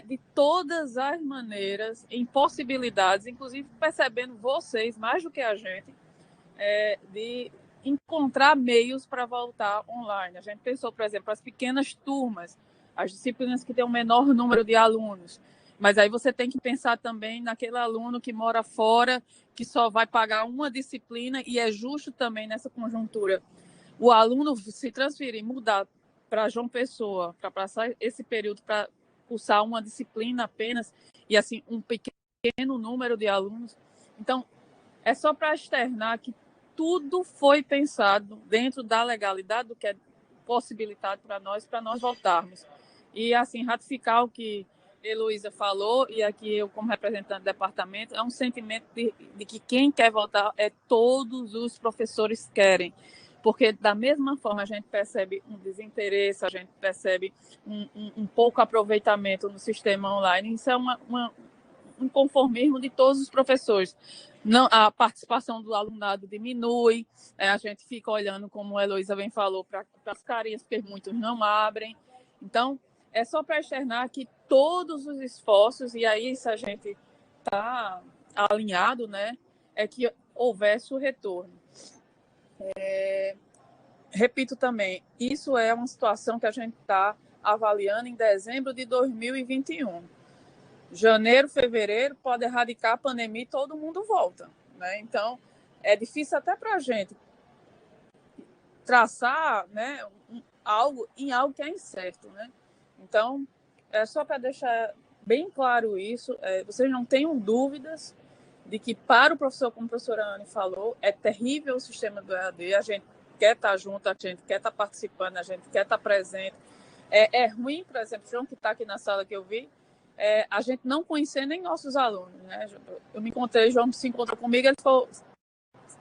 S7: de todas as maneiras, em possibilidades, inclusive percebendo vocês, mais do que a gente, de encontrar meios para voltar online. A gente pensou, por exemplo, as pequenas turmas, as disciplinas que têm um menor número de alunos, mas aí você tem que pensar também naquele aluno que mora fora, que só vai pagar uma disciplina, e é justo também nessa conjuntura o aluno se transferir, mudar para João Pessoa, para passar esse período para cursar uma disciplina apenas, e assim, um pequeno número de alunos. Então, é só para externar que tudo foi pensado dentro da legalidade do que é possibilitado para nós voltarmos. E, assim, ratificar o que Heloísa falou, e aqui eu, como representante do departamento, é um sentimento de que quem quer voltar todos os professores querem. Porque, da mesma forma, a gente percebe um desinteresse, a gente percebe um pouco aproveitamento no sistema online. Isso é um conformismo de todos os professores. Não, a participação do alunado diminui, a gente fica olhando, como a Heloísa bem falou, para as carinhas, porque muitos não abrem. Então, é só para externar que todos os esforços, e aí se a gente está alinhado, né, é que houvesse o retorno. Repito também, isso é uma situação que a gente está avaliando em dezembro de 2021. Janeiro, fevereiro, pode erradicar a pandemia e todo mundo volta, né? Então, é difícil até para a gente traçar, né, algo que é incerto, né? Então, é só para deixar bem claro isso, vocês não tenham dúvidas de que para o professor, como a professora Anne falou, é terrível o sistema do EAD, a gente quer estar junto, a gente quer estar participando, a gente quer estar presente. É ruim, por exemplo, João, que está aqui na sala que eu vi, a gente não conhecer nem nossos alunos, né? Eu me encontrei, João se encontrou comigo, ele ficou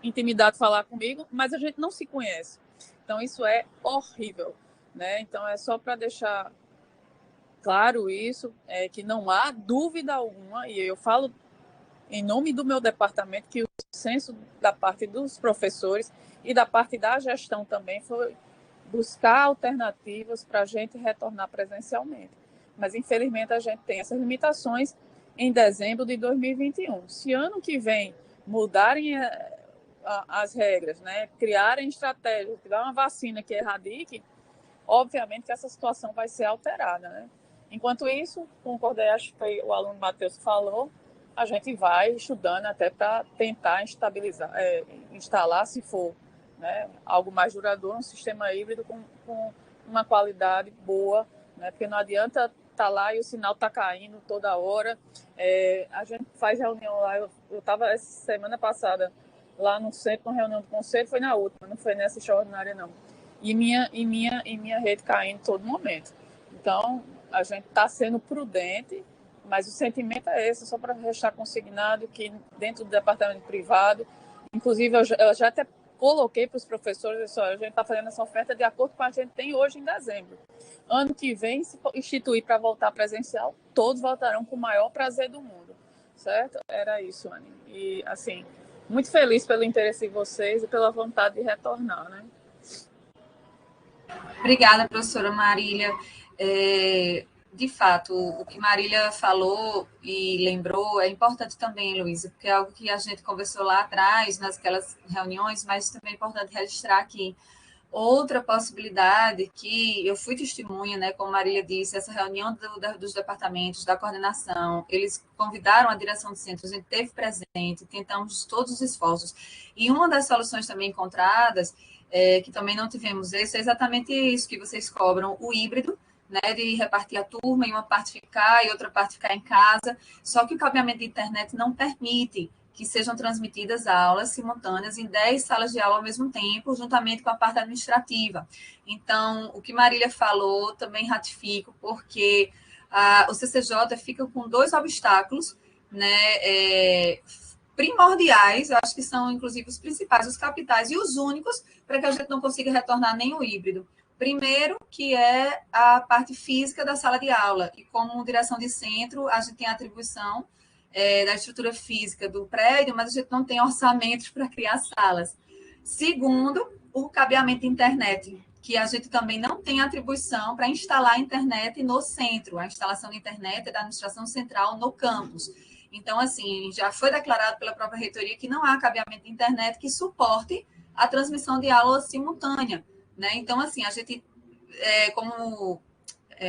S7: intimidado de falar comigo, mas a gente não se conhece. Então, isso é horrível, né? Então, é só para deixar claro isso, que não há dúvida alguma, e eu falo em nome do meu departamento, que o senso da parte dos professores e da parte da gestão também foi buscar alternativas para a gente retornar presencialmente. Mas, infelizmente, a gente tem essas limitações em dezembro de 2021. Se ano que vem mudarem as regras, né, criarem estratégias, criar uma vacina que erradique, obviamente que essa situação vai ser alterada, né? Enquanto isso, concordei, acho que foi o aluno Matheus que falou, a gente vai estudando até para tentar instalar, se for, né, algo mais duradouro, um sistema híbrido com uma qualidade boa, né, porque não adianta estar lá e o sinal está caindo toda hora. A gente faz reunião lá, eu estava essa semana passada lá no centro, uma reunião do conselho, foi na última, não foi nessa extraordinária não. E minha rede caindo todo momento. Então, a gente está sendo prudente, mas o sentimento é esse, só para deixar consignado que dentro do departamento privado, inclusive eu já até coloquei para os professores, a gente está fazendo essa oferta de acordo com a que a gente tem hoje em dezembro. Ano que vem, se instituir para voltar presencial, todos voltarão com o maior prazer do mundo, certo? Era isso, Anne. E, assim, muito feliz pelo interesse de vocês e pela vontade de retornar, né?
S1: Obrigada, professora Marília. De fato, o que Marília falou e lembrou é importante também, Luísa, porque é algo que a gente conversou lá atrás, naquelas reuniões, mas também é importante registrar aqui. Outra possibilidade que eu fui testemunha, né, como Marília disse, essa reunião dos departamentos, da coordenação, eles convidaram a direção do centro, a gente esteve presente, tentamos todos os esforços. E uma das soluções também encontradas, que também não tivemos esse, é exatamente isso que vocês cobram, o híbrido, né, de repartir a turma e uma parte ficar e outra parte ficar em casa, só que o cabeamento de internet não permite que sejam transmitidas aulas simultâneas em 10 salas de aula ao mesmo tempo, juntamente com a parte administrativa. Então, o que Marília falou, também ratifico, porque o CCJ fica com 2 obstáculos, né, primordiais, eu acho que são, inclusive, os principais, os capitais e os únicos, para que a gente não consiga retornar nem o híbrido. Primeiro, que é a parte física da sala de aula, e como direção de centro, a gente tem a atribuição da estrutura física do prédio, mas a gente não tem orçamentos para criar salas. Segundo, o cabeamento de internet, que a gente também não tem atribuição para instalar a internet no centro. A instalação de internet é da administração central no campus. Então, assim, já foi declarado pela própria reitoria que não há cabeamento de internet que suporte a transmissão de aula simultânea, né? Então, assim, a gente, como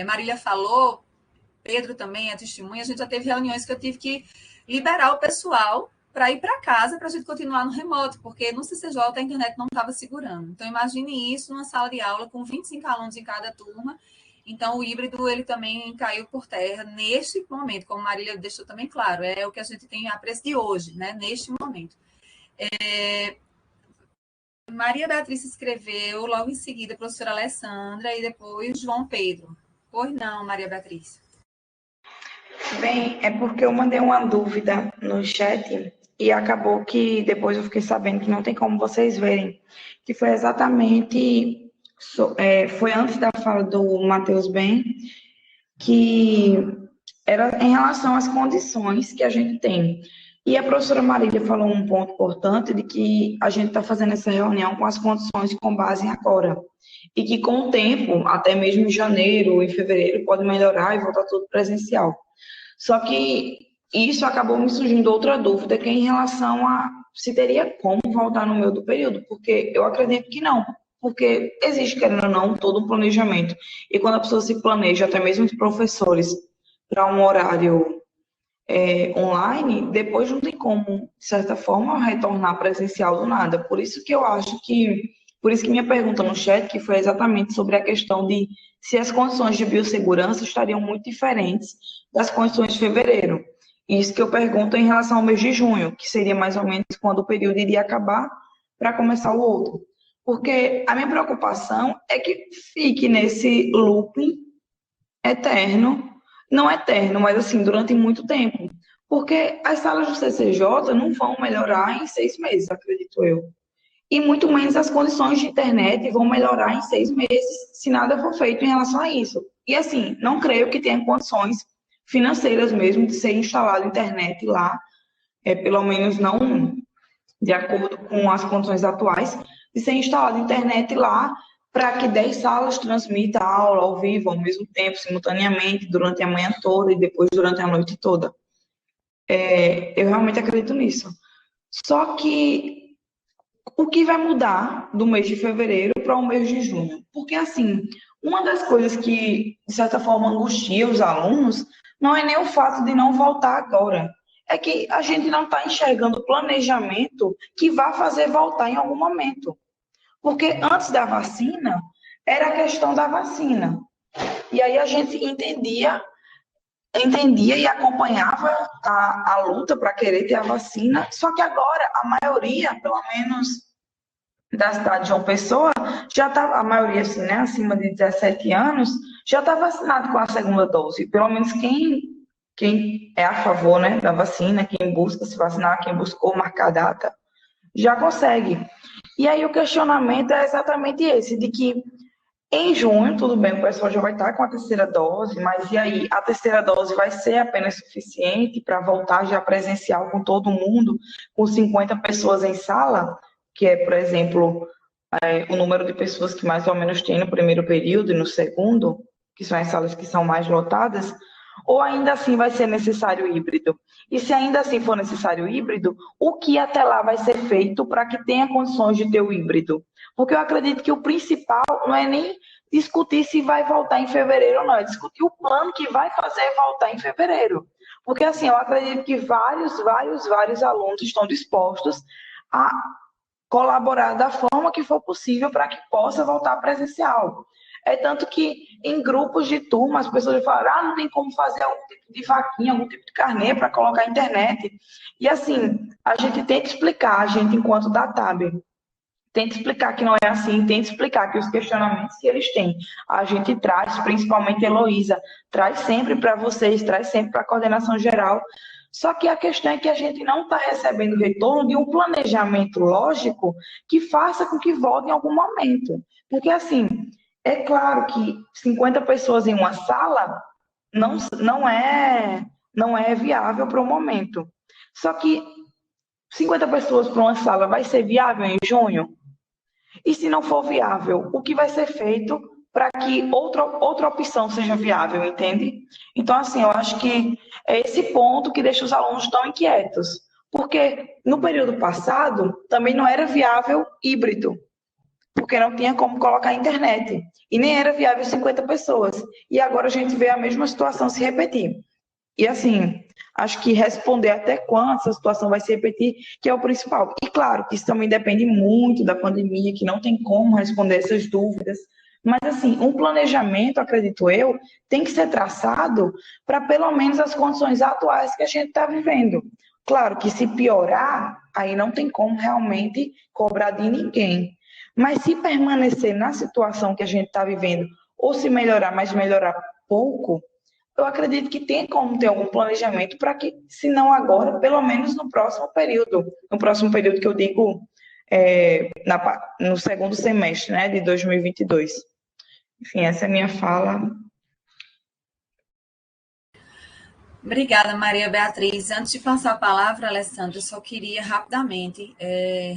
S1: Marília falou, Pedro também é testemunha, a gente já teve reuniões que eu tive que liberar o pessoal para ir para casa para a gente continuar no remoto, porque no CCJ a internet não estava segurando. Então, imagine isso numa sala de aula com 25 alunos em cada turma. Então, o híbrido, ele também caiu por terra neste momento, como Marília deixou também claro, é o que a gente tem a preço de hoje, né, neste momento. Maria Beatriz escreveu, logo em seguida, a professora Alessandra e depois João Pedro. Pois não, Maria Beatriz.
S8: Bem, é porque eu mandei uma dúvida no chat e acabou que depois eu fiquei sabendo que não tem como vocês verem, que foi exatamente, foi antes da fala do Matheus Ben, que era em relação às condições que a gente tem. E a professora Marília falou um ponto importante de que a gente está fazendo essa reunião com as condições com base em agora. E que com o tempo, até mesmo em janeiro ou em fevereiro, pode melhorar e voltar tudo presencial. Só que isso acabou me surgindo outra dúvida, que é em relação a se teria como voltar no meio do período, porque eu acredito que não, porque existe, querendo ou não, todo um planejamento. E quando a pessoa se planeja, até mesmo os professores, para um horário online, depois não tem como, de certa forma, retornar presencial do nada. Por isso que eu acho que, por isso que minha pergunta no chat, que foi exatamente sobre a questão de se as condições de biossegurança estariam muito diferentes das condições de fevereiro. Isso que eu pergunto em relação ao mês de junho, que seria mais ou menos quando o período iria acabar para começar o outro. Porque a minha preocupação é que fique nesse looping eterno, não eterno, mas assim, durante muito tempo. Porque as salas do CCJ não vão melhorar em 6 meses, acredito eu. E muito menos as condições de internet vão melhorar em 6 meses, se nada for feito em relação a isso. E assim, não creio que tenha condições financeiras mesmo de ser instalada internet lá, pelo menos não de acordo com as condições atuais, de ser instalada internet lá para que 10 salas transmitam a aula ao vivo ao mesmo tempo, simultaneamente, durante a manhã toda e depois durante a noite toda. Eu realmente acredito nisso. Só que o que vai mudar do mês de fevereiro para o mês de junho? Porque, assim, uma das coisas que, de certa forma, angustia os alunos não é nem o fato de não voltar agora. É que a gente não está enxergando o planejamento que vai fazer voltar em algum momento. Porque antes da vacina, era a questão da vacina. E aí a gente entendia e acompanhava a luta para querer ter a vacina, só que agora a maioria, pelo menos da cidade de João Pessoa, já está, a maioria assim, né, acima de 17 anos, já está vacinado com a segunda dose. Pelo menos quem é a favor, né, da vacina, quem busca se vacinar, quem buscou marcar a data, já consegue. E aí o questionamento é exatamente esse, de que em junho, tudo bem, o pessoal já vai estar com a terceira dose, mas e aí? A terceira dose vai ser apenas suficiente para voltar já presencial com todo mundo, com 50 pessoas em sala, que é, por exemplo, o número de pessoas que mais ou menos tem no primeiro período e no segundo, que são as salas que são mais lotadas, ou ainda assim vai ser necessário híbrido? E se ainda assim for necessário híbrido, o que até lá vai ser feito para que tenha condições de ter o híbrido? Porque eu acredito que o principal não é nem discutir se vai voltar em fevereiro ou não, é discutir o plano que vai fazer voltar em fevereiro. Porque, assim, eu acredito que vários alunos estão dispostos a colaborar da forma que for possível para que possa voltar presencial. É tanto que em grupos de turma as pessoas falam, não tem como fazer algum tipo de vaquinha, algum tipo de carnê para colocar na internet. E assim, a gente tenta explicar, a gente enquanto da TAB, tenta explicar que não é assim, tenta explicar que os questionamentos que eles têm, a gente traz, principalmente a Heloísa, traz sempre para vocês, traz sempre para a coordenação geral. Só que a questão é que a gente não está recebendo retorno de um planejamento lógico que faça com que volte em algum momento. Porque, assim, é claro que 50 pessoas em uma sala não é viável para o momento. Só que 50 pessoas para uma sala vai ser viável em junho? E se não for viável, o que vai ser feito para que outra opção seja viável, entende? Então, assim, eu acho que é esse ponto que deixa os alunos tão inquietos. Porque no período passado também não era viável híbrido, porque não tinha como colocar a internet. E nem era viável 50 pessoas. E agora a gente vê a mesma situação se repetir. E assim, acho que responder até quando essa situação vai se repetir, que é o principal. E claro, que isso também depende muito da pandemia, que não tem como responder essas dúvidas. Mas assim, um planejamento, acredito eu, tem que ser traçado para pelo menos as condições atuais que a gente está vivendo. Claro que se piorar, aí não tem como realmente cobrar de ninguém. Mas se permanecer na situação que a gente está vivendo, ou se melhorar, mas melhorar pouco, eu acredito que tem como ter algum planejamento para que, se não agora, pelo menos no próximo período. No próximo período que eu digo, no segundo semestre, né, de 2022. Enfim, essa é a minha fala.
S1: Obrigada, Maria Beatriz. Antes de passar a palavra, Alessandra, eu só queria rapidamente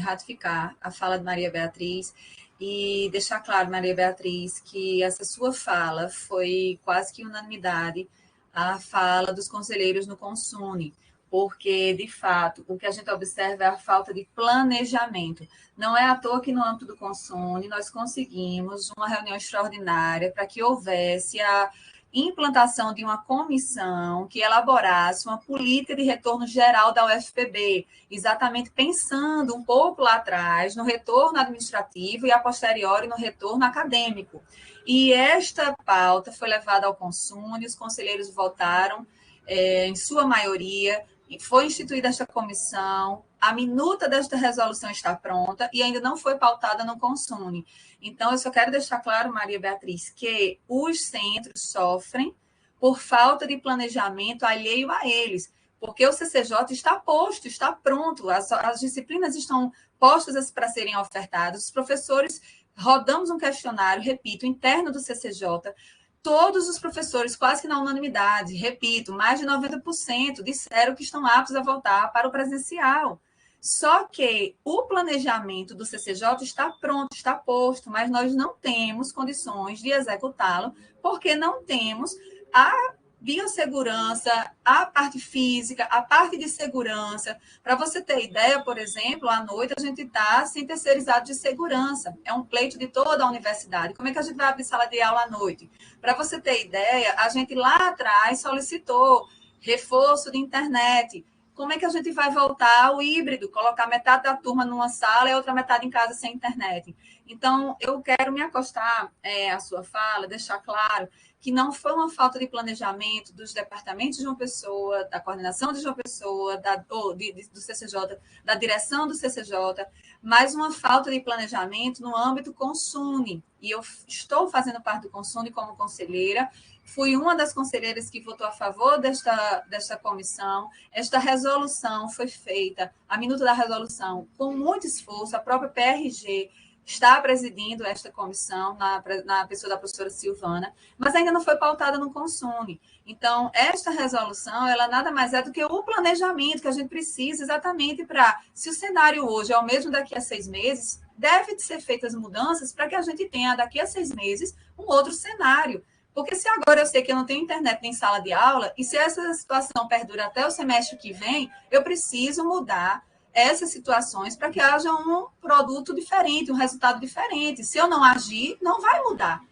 S1: ratificar a fala de Maria Beatriz e deixar claro, Maria Beatriz, que essa sua fala foi quase que unanimidade a fala dos conselheiros no Consune, porque, de fato, o que a gente observa é a falta de planejamento. Não é à toa que, no âmbito do Consune, nós conseguimos uma reunião extraordinária para que houvesse a implantação de uma comissão que elaborasse uma política de retorno geral da UFPB, exatamente pensando um pouco lá atrás no retorno administrativo e, a posteriori, no retorno acadêmico. E esta pauta foi levada ao Consune, os conselheiros votaram em sua maioria, foi instituída esta comissão, a minuta desta resolução está pronta e ainda não foi pautada no Consune. Então, eu só quero deixar claro, Maria Beatriz, que os centros sofrem por falta de planejamento alheio a eles, porque o CCJ está posto, está pronto, as disciplinas estão postas para serem ofertadas, os professores, rodamos um questionário, repito, interno do CCJ, todos os professores, quase que na unanimidade, repito, mais de 90% disseram que estão aptos a voltar para o presencial. Só que o planejamento do CCJ está pronto, está posto, mas nós não temos condições de executá-lo, porque não temos a biossegurança, a parte física, a parte de segurança. Para você ter ideia, por exemplo, à noite a gente está sem terceirizado de segurança. É um pleito de toda a universidade. Como é que a gente vai abrir sala de aula à noite? Para você ter ideia, a gente lá atrás solicitou reforço de internet. Como é que a gente vai voltar ao híbrido? Colocar metade da turma numa sala e a outra metade em casa sem internet. Então, eu quero me acostar à sua fala, deixar claro que não foi uma falta de planejamento dos departamentos de João Pessoa, da coordenação de João Pessoa, do CCJ, da direção do CCJ, mas uma falta de planejamento no âmbito Consune. E eu estou fazendo parte do Consune como conselheira, fui uma das conselheiras que votou a favor desta comissão. Esta resolução foi feita, a minuta da resolução, com muito esforço, a própria PRG está presidindo esta comissão, na pessoa da professora Silvana, mas ainda não foi pautada no Consune. Então, esta resolução, ela nada mais é do que o planejamento que a gente precisa exatamente para, se o cenário hoje é o mesmo daqui a 6 meses, deve ser feitas mudanças para que a gente tenha daqui a 6 meses um outro cenário. Porque se agora eu sei que eu não tenho internet nem sala de aula, e se essa situação perdura até o semestre que vem, eu preciso mudar essas situações para que haja um produto diferente, um resultado diferente. Se eu não agir, não vai mudar.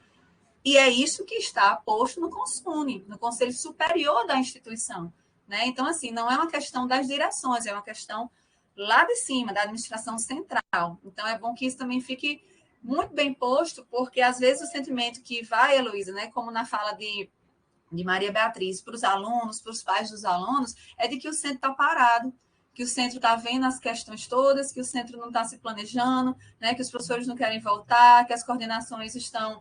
S1: E é isso que está posto no Consune, no Conselho Superior da instituição. Né? Então, assim, não é uma questão das direções, é uma questão lá de cima, da administração central. Então, é bom que isso também fique muito bem posto, porque às vezes o sentimento que vai, Heloísa, né, como na fala de Maria Beatriz, para os alunos, para os pais dos alunos, é de que o centro está parado, que o centro está vendo as questões todas, que o centro não está se planejando, né, que os professores não querem voltar, que as coordenações estão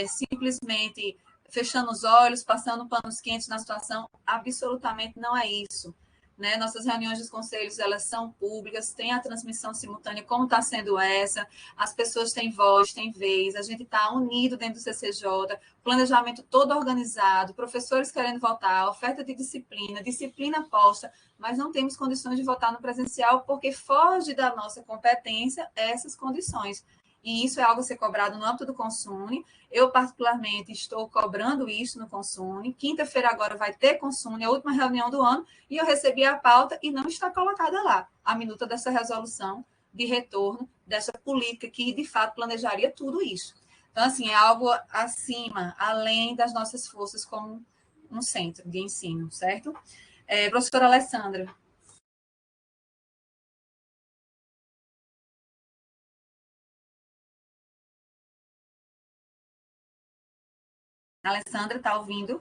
S1: simplesmente fechando os olhos, passando panos quentes na situação. Absolutamente não é isso. Né? Nossas reuniões dos conselhos, elas são públicas, tem a transmissão simultânea, como está sendo essa, as pessoas têm voz, têm vez, a gente está unido dentro do CCJ, planejamento todo organizado, professores querendo voltar, oferta de disciplina posta, mas não temos condições de votar no presencial porque foge da nossa competência essas condições. E isso é algo a ser cobrado no âmbito do Consune. Eu, particularmente, estou cobrando isso no Consune. Quinta-feira agora vai ter Consune, a última reunião do ano, e eu recebi a pauta e não está colocada lá a minuta dessa resolução de retorno dessa política que, de fato, planejaria tudo isso. Então, assim, é algo acima, além das nossas forças como um centro de ensino, certo? Professora Alessandra. Alessandra, está ouvindo?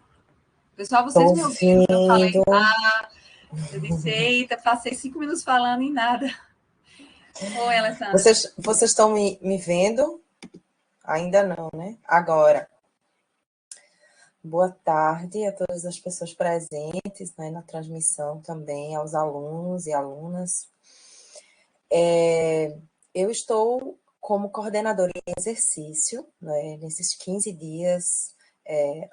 S1: Pessoal, vocês me ouviram? Eu falei, eu disse, eita, passei 5 minutos falando em nada. Oi, Alessandra.
S9: Vocês estão me vendo? Ainda não, né? Agora. Boa tarde a todas as pessoas presentes, né, na transmissão também, aos alunos e alunas. Eu estou como coordenadora em exercício, né, nesses 15 dias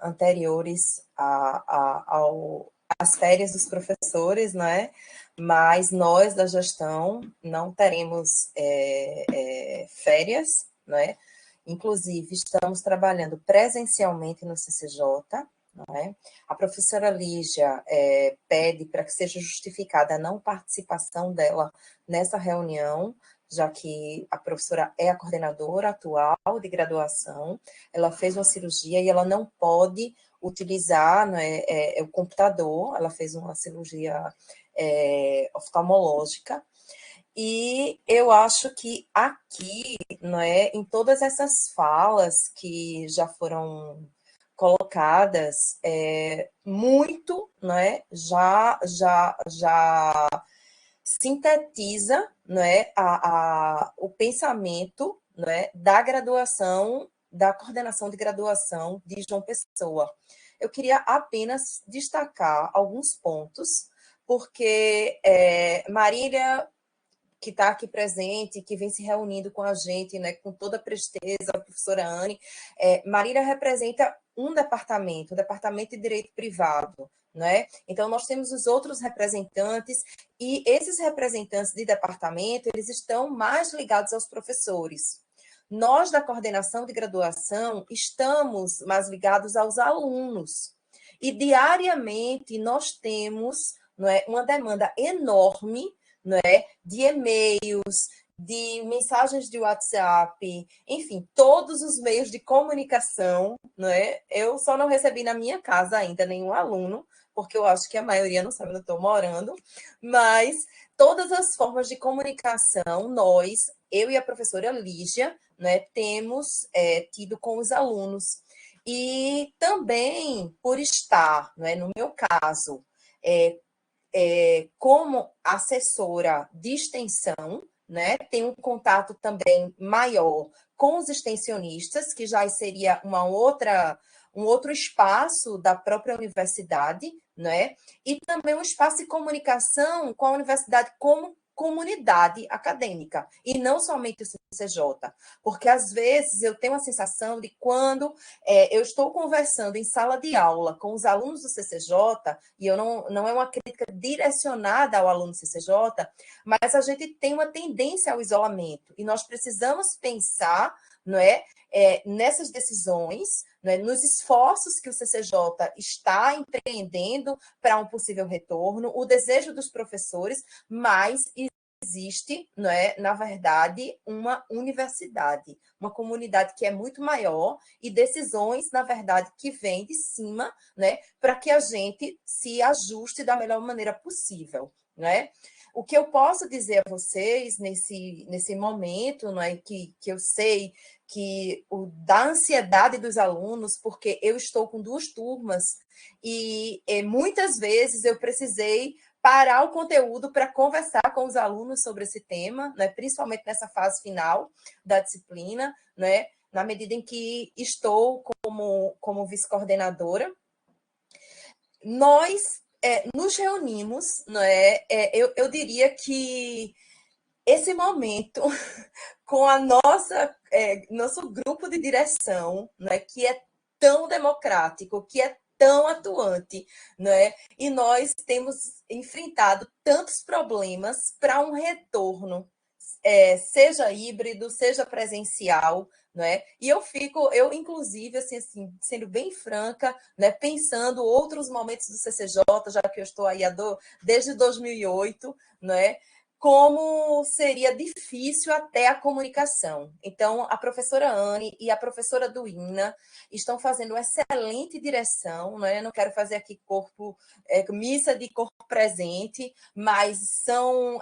S9: anteriores às férias dos professores, né? Mas nós da gestão não teremos férias, né? Inclusive, estamos trabalhando presencialmente no CCJ, né? A professora Lígia pede para que seja justificada a não participação dela nessa reunião, já que a professora é a coordenadora atual de graduação, ela fez uma cirurgia e ela não pode utilizar, né, o computador, ela fez uma cirurgia oftalmológica, e eu acho que aqui, né, em todas essas falas que já foram colocadas muito, né, já sintetiza, né, o pensamento, né, da graduação, da coordenação de graduação de João Pessoa. Eu queria apenas destacar alguns pontos, porque Marília, que está aqui presente, que vem se reunindo com a gente, né, com toda a presteza, a professora Anne, Marília representa um departamento, o Departamento de Direito Privado, né? Então, nós temos os outros representantes, e esses representantes de departamento, eles estão mais ligados aos professores. Nós, da coordenação de graduação, estamos mais ligados aos alunos. E, diariamente, nós temos, não é, uma demanda enorme, não é, de e-mails, de mensagens de WhatsApp, enfim, todos os meios de comunicação, não é? Eu só não recebi na minha casa ainda nenhum aluno, porque eu acho que a maioria não sabe onde eu estou morando, mas todas as formas de comunicação, nós, eu e a professora Lígia, né, temos tido com os alunos. E também, por estar, não é, no meu caso, como assessora de extensão, né, tem um contato também maior com os extensionistas, que já seria um outro espaço da própria universidade, né, e também um espaço de comunicação com a universidade como comunidade acadêmica, e não somente o CCJ, porque às vezes eu tenho a sensação de quando eu estou conversando em sala de aula com os alunos do CCJ, e eu não é uma crítica direcionada ao aluno do CCJ, mas a gente tem uma tendência ao isolamento, e nós precisamos pensar, não é, nessas decisões, né, nos esforços que o CCJ está empreendendo para um possível retorno, o desejo dos professores, mas existe, não é, na verdade, uma universidade, uma comunidade que é muito maior e decisões, na verdade, que vêm de cima, né, para que a gente se ajuste da melhor maneira possível, né? O que eu posso dizer a vocês nesse momento, não é, que eu sei que da ansiedade dos alunos, porque eu estou com 2 turmas e muitas vezes eu precisei parar o conteúdo para conversar com os alunos sobre esse tema, né, principalmente nessa fase final da disciplina, né, na medida em que estou como vice-coordenadora. Nós nos reunimos, né, eu diria que esse momento com a nosso grupo de direção, né, que é tão democrático, que é tão atuante, né, e nós temos enfrentado tantos problemas para um retorno, seja híbrido, seja presencial, né? E eu inclusive, assim, sendo bem franca, né, pensando outros momentos do CCJ, já que eu estou aí desde 2008, né? Como seria difícil até a comunicação. Então, a professora Anne e a professora Duína estão fazendo uma excelente direção, né? Eu não quero fazer aqui missa de corpo presente, mas são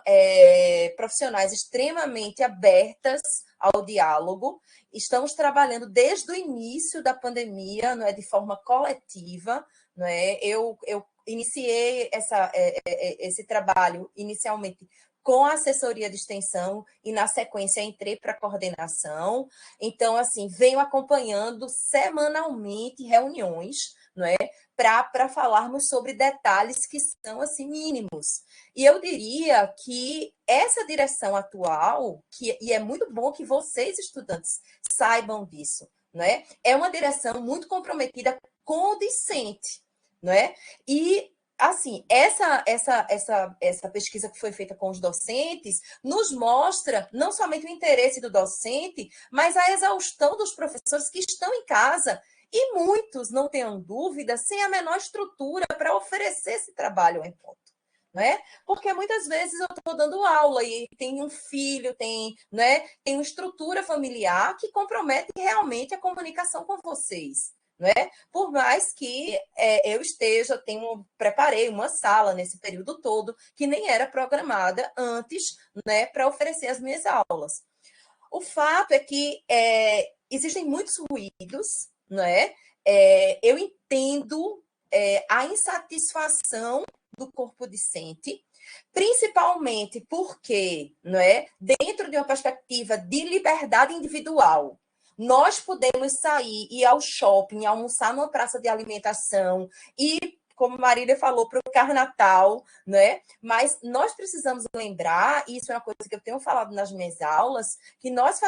S9: profissionais extremamente abertas ao diálogo. Estamos trabalhando desde o início da pandemia, não é, de forma coletiva, não é? Eu iniciei esse trabalho inicialmente com a assessoria de extensão e, na sequência, entrei para a coordenação. Então, assim, venho acompanhando semanalmente reuniões, não é, para falarmos sobre detalhes que são, assim, mínimos. E eu diria que essa direção atual, e é muito bom que vocês, estudantes, saibam disso, não é? É uma direção muito comprometida com o discente, não é? E assim, essa pesquisa que foi feita com os docentes nos mostra não somente o interesse do docente, mas a exaustão dos professores que estão em casa. E muitos, não tenham dúvida, sem a menor estrutura para oferecer esse trabalho em ponto. Né? Porque muitas vezes eu estou dando aula e tem um filho, tem uma estrutura familiar que compromete realmente a comunicação com vocês. Né? Por mais que eu preparei uma sala nesse período todo que nem era programada antes, né, para oferecer as minhas aulas. O fato é que existem muitos ruídos, né? eu entendo a insatisfação do corpo discente, principalmente porque, não é, dentro de uma perspectiva de liberdade individual, nós podemos sair, ir ao shopping, almoçar numa praça de alimentação e, como Marília falou, para o Carnatal, né? Mas nós precisamos lembrar, e isso é uma coisa que eu tenho falado nas minhas aulas, que nós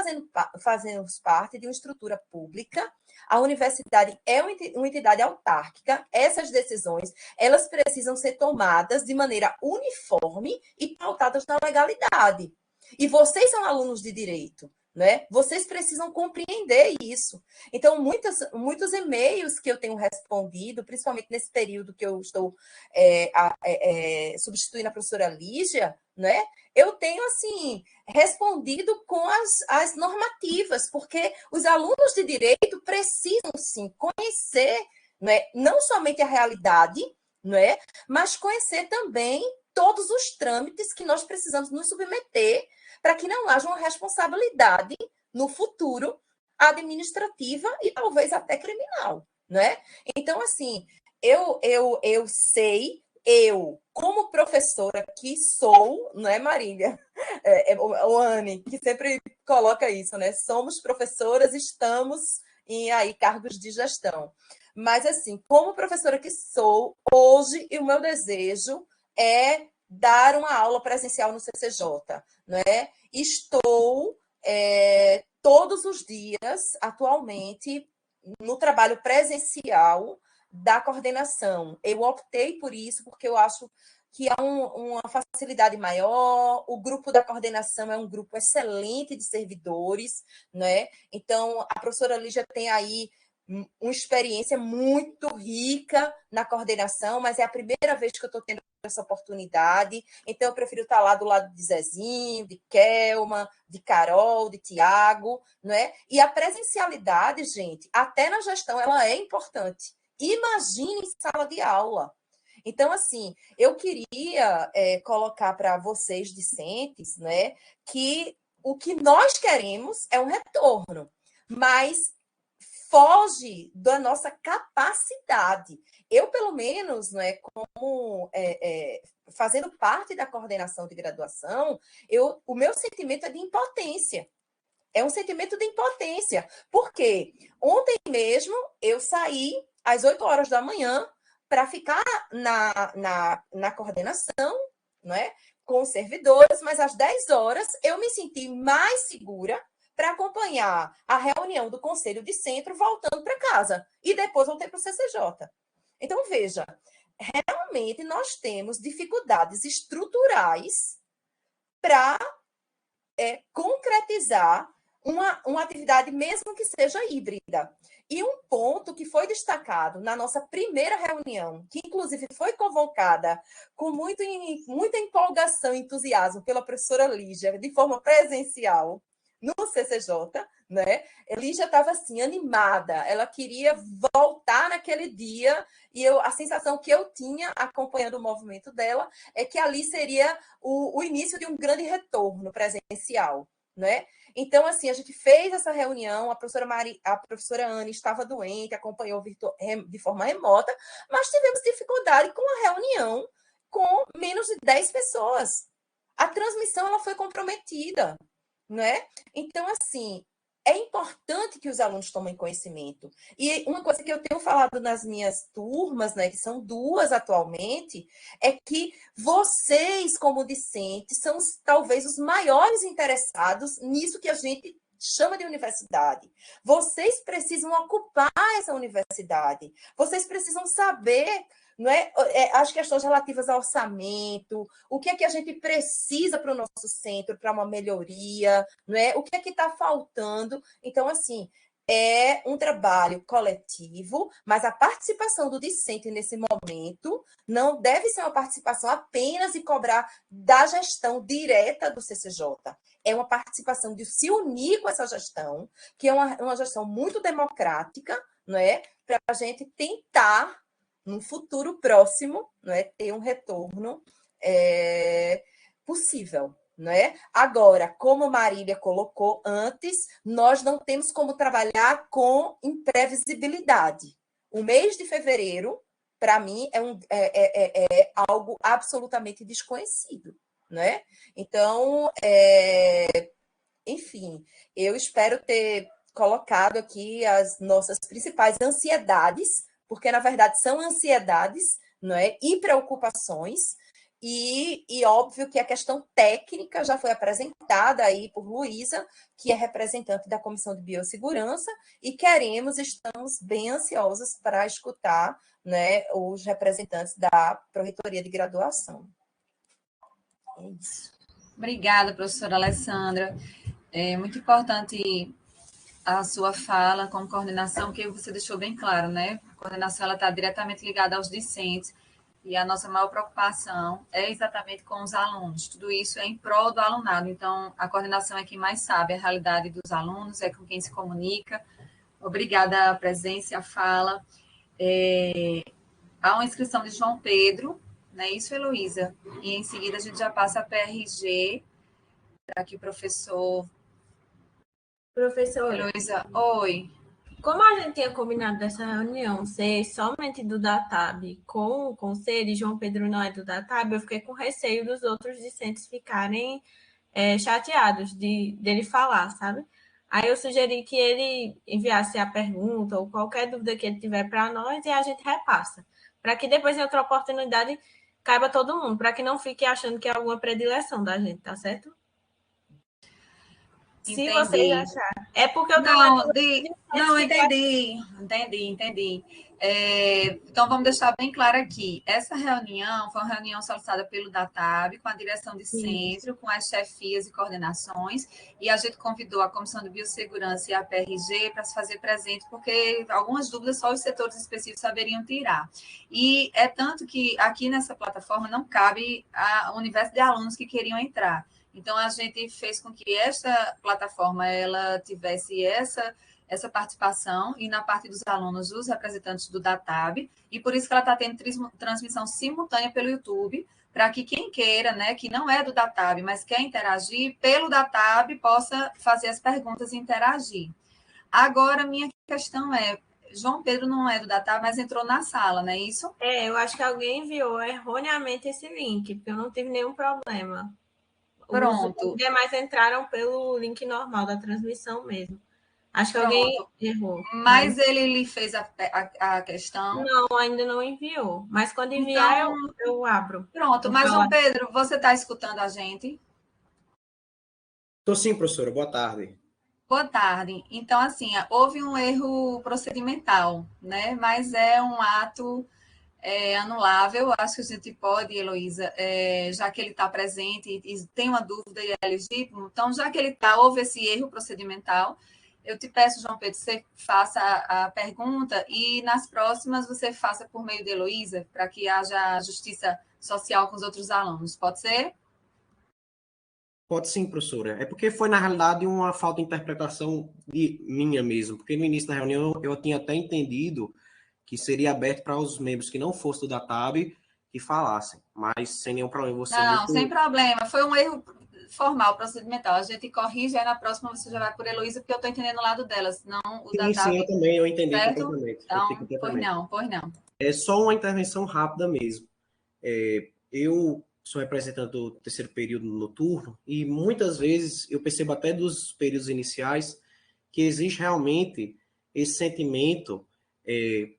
S9: fazemos parte de uma estrutura pública. A universidade é uma entidade autárquica. Essas decisões, elas precisam ser tomadas de maneira uniforme e pautadas na legalidade. E vocês são alunos de direito, né? Vocês precisam compreender isso. Então, muitos e-mails que eu tenho respondido, principalmente nesse período que eu estou substituindo a professora Lígia, né? Eu tenho, assim, respondido com as normativas, porque os alunos de direito precisam, sim, conhecer, né, não somente a realidade, né, mas conhecer também todos os trâmites que nós precisamos nos submeter para que não haja uma responsabilidade no futuro administrativa e talvez até criminal, né? Então, assim, eu sei, como professora que sou, não é, Marília? O Anne, que sempre coloca isso, né? Somos professoras, estamos em aí cargos de gestão. Mas, assim, como professora que sou, hoje o meu desejo é dar uma aula presencial no CCJ, né? Estou todos os dias, atualmente, no trabalho presencial da coordenação. Eu optei por isso porque eu acho que há uma facilidade maior, o grupo da coordenação é um grupo excelente de servidores, né? Então, a professora Lígia tem aí uma experiência muito rica na coordenação, mas é a primeira vez que eu estou tendo essa oportunidade, então eu prefiro estar lá do lado de Zezinho, de Kelma, de Carol, de Tiago, não é? E a presencialidade, gente, até na gestão, ela é importante. Imagine em sala de aula. Então, assim, eu queria colocar para vocês, discentes, né, que o que nós queremos é um retorno, mas foge da nossa capacidade. Eu, pelo menos, né, como fazendo parte da coordenação de graduação, o meu sentimento é de impotência. É um sentimento de impotência. Por quê? Ontem mesmo eu saí às 8 horas da manhã para ficar na coordenação, não é? Com os servidores, mas às 10 horas eu me senti mais segura para acompanhar a reunião do Conselho de Centro voltando para casa. E depois voltei para o CCJ. Então, veja, realmente nós temos dificuldades estruturais para concretizar uma atividade, mesmo que seja híbrida. E um ponto que foi destacado na nossa primeira reunião, que inclusive foi convocada com muita empolgação e entusiasmo pela professora Lígia, de forma presencial, no CCJ, né? Lígia estava assim, animada, ela queria voltar naquele dia, e a sensação que eu tinha acompanhando o movimento dela é que ali seria o início de um grande retorno presencial, né? Então, assim, a gente fez essa reunião, a professora Anne estava doente, acompanhou de forma remota, mas tivemos dificuldade com a reunião com menos de 10 pessoas. A transmissão ela foi comprometida, não é? Então, assim, é importante que os alunos tomem conhecimento. E uma coisa que eu tenho falado nas minhas turmas, né, que são 2 atualmente, é que vocês, como discentes, são talvez os maiores interessados nisso que a gente chama de universidade. Vocês precisam ocupar essa universidade. Vocês precisam saber, não é, as questões relativas ao orçamento, o que é que a gente precisa para o nosso centro, para uma melhoria, não é? O que é que está faltando. Então, assim, é um trabalho coletivo, mas a participação do discente nesse momento não deve ser uma participação apenas de cobrar da gestão direta do CCJ. É uma participação de se unir com essa gestão, que é uma gestão muito democrática, não é? Para a gente tentar, no futuro próximo, não é, ter um retorno possível. Não é? Agora, como Marília colocou antes, nós não temos como trabalhar com imprevisibilidade. O mês de fevereiro, para mim, algo absolutamente desconhecido, né? Então, enfim, eu espero ter colocado aqui as nossas principais ansiedades, porque, na verdade, são ansiedades, não é? E preocupações, e óbvio que a questão técnica já foi apresentada aí por Luísa, que é representante da Comissão de Biossegurança, e estamos bem ansiosos para escutar, né, os representantes da Pró-Reitoria de Graduação. É isso.
S1: Obrigada, professora Alessandra. É muito importante a sua fala como coordenação, que você deixou bem claro, né? A coordenação está diretamente ligada aos discentes, e a nossa maior preocupação é exatamente com os alunos. Tudo isso é em prol do alunado. Então, a coordenação é quem mais sabe a realidade dos alunos, é com quem se comunica. Obrigada a presença e a fala. Há uma inscrição de João Pedro, não é isso, Heloísa? E em seguida a gente já passa a PRG, para que o professor...
S2: Professor,
S1: Heloísa, oi.
S2: como a gente tinha combinado dessa reunião ser somente do DATAB com o conselho, e João Pedro não é do DATAB, eu fiquei com receio dos outros discentes ficarem chateados dele falar, sabe? Aí eu sugeri que ele enviasse a pergunta ou qualquer dúvida que ele tiver para nós e a gente repassa, para que depois em outra oportunidade caiba todo mundo, para que não fique achando que é alguma predileção da gente, tá certo?
S1: Entendi.
S2: Se vocês acharem. É porque eu
S1: não, entendi. Então, vamos deixar bem claro aqui. Essa reunião foi uma reunião solicitada pelo DATAB, com a direção de centro, com as chefias e coordenações, e a gente convidou a Comissão de Biossegurança e a PRG para se fazer presente, porque algumas dúvidas só os setores específicos saberiam tirar. E é tanto que aqui nessa plataforma não cabe o universo de alunos que queriam entrar. Então, a gente fez com que esta plataforma ela tivesse essa participação, e na parte dos alunos, os representantes do DATAB, e por isso que ela está tendo transmissão simultânea pelo YouTube, para que quem queira, né, que não é do DATAB, mas quer interagir, pelo DATAB, possa fazer as perguntas e interagir. Agora, minha questão é, João Pedro não é do DATAB, mas entrou na sala, não é isso?
S2: Eu acho que alguém enviou erroneamente esse link, porque eu não tive nenhum problema.
S1: Pronto.
S2: Os demais entraram pelo link normal da transmissão mesmo. Acho que alguém errou.
S1: Mas ele lhe fez a questão?
S2: Não, ainda não enviou. Mas quando enviar, então, eu abro.
S1: Pronto, mas João Pedro, você está escutando a gente?
S10: Estou sim, professora. Boa tarde.
S1: Boa tarde. Então, assim, houve um erro procedimental, né? Mas é um ato anulável. Acho que a gente pode, Heloísa, já que ele está presente e tem uma dúvida e é legítimo, então, já que ele houve esse erro procedimental, eu te peço, João Pedro, você faça a pergunta e nas próximas você faça por meio de Heloísa, para que haja justiça social com os outros alunos. Pode ser?
S10: Pode sim, professora. É porque foi, na realidade, uma falta de interpretação minha mesmo, porque no início da reunião eu tinha até entendido que seria aberto para os membros que não fossem do DATAB que falassem, mas sem nenhum problema.
S1: Não, sem problema. Foi um erro formal, procedimental. A gente corrige, aí na próxima você já vai por Heloísa, porque eu estou entendendo o lado dela, senão o DATAB...
S10: Sim, eu também, eu entendi
S1: certo?
S10: completamente.
S1: Então, pois não.
S10: É só uma intervenção rápida mesmo. Eu sou representante do terceiro período noturno e muitas vezes eu percebo até dos períodos iniciais que existe realmente esse sentimento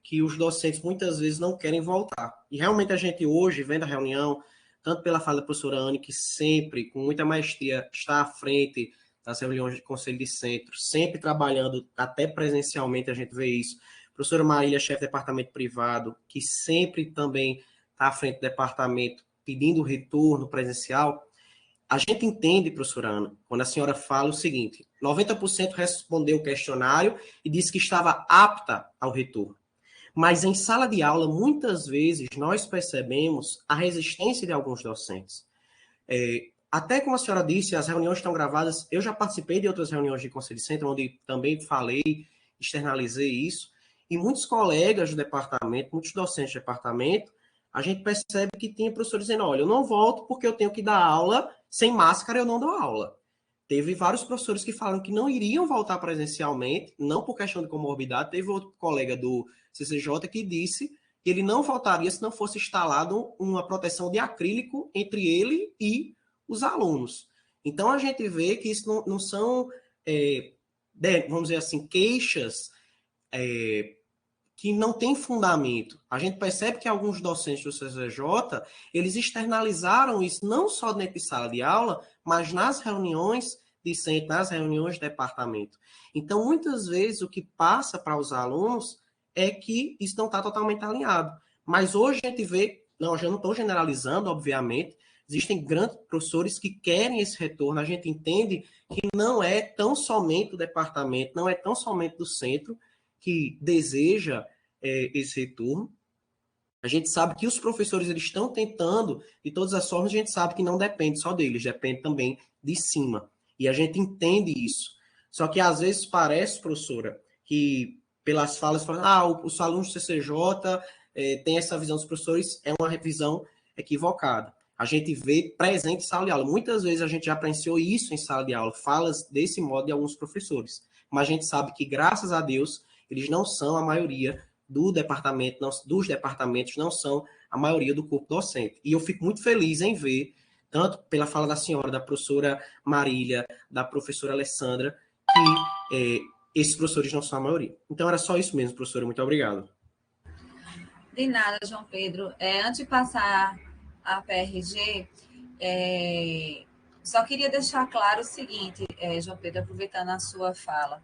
S10: que os docentes muitas vezes não querem voltar. E realmente a gente hoje, vendo a reunião, tanto pela fala da professora Anne, que sempre, com muita maestria, está à frente das reuniões de conselho de centro, sempre trabalhando, até presencialmente a gente vê isso. Professora Marília, chefe de departamento privado, que sempre também está à frente do departamento, pedindo retorno presencial. A gente entende, professora Ana, quando a senhora fala o seguinte, 90% respondeu o questionário e disse que estava apta ao retorno. Mas em sala de aula, muitas vezes, nós percebemos a resistência de alguns docentes. Até como a senhora disse, as reuniões estão gravadas. Eu já participei de outras reuniões de conselho de centro, onde também falei, externalizei isso. E muitos colegas do departamento, muitos docentes do departamento, a gente percebe que tem professor dizendo, olha, eu não volto porque eu tenho que dar aula sem máscara, eu não dou aula. teve vários professores que falaram que não iriam voltar presencialmente, não por questão de comorbidade. Teve outro colega do CCJ que disse que ele não voltaria se não fosse instalado uma proteção de acrílico entre ele e os alunos. Então, a gente vê que isso não são, vamos dizer assim, queixas que não têm fundamento. A gente percebe que alguns docentes do CCJ, eles externalizaram isso não só dentro de sala de aula, mas nas reuniões de centro, nas reuniões de departamento. Então, muitas vezes, o que passa para os alunos é que isso não está totalmente alinhado. Mas hoje a gente vê, não, eu já não estou generalizando, obviamente, existem grandes professores que querem esse retorno. A gente entende que não é tão somente o departamento, não é tão somente do centro que deseja esse retorno. A gente sabe que os professores eles estão tentando, de todas as formas, a gente sabe que não depende só deles, depende também de cima. E a gente entende isso. Só que às vezes parece, professora, que pelas falas, os alunos do CCJ têm essa visão dos professores, é uma visão equivocada. A gente vê presente em sala de aula. Muitas vezes a gente já presenciou isso em sala de aula, falas desse modo de alguns professores. Mas a gente sabe que, graças a Deus, eles não são a maioria dos departamentos, não são a maioria do corpo docente. E eu fico muito feliz em ver, tanto pela fala da senhora, da professora Marília, da professora Alessandra, que esses professores não são a maioria. Então, era só isso mesmo, professora. Muito obrigado.
S1: De nada, João Pedro. Antes de passar a PRG, só queria deixar claro o seguinte, João Pedro, aproveitando a sua fala.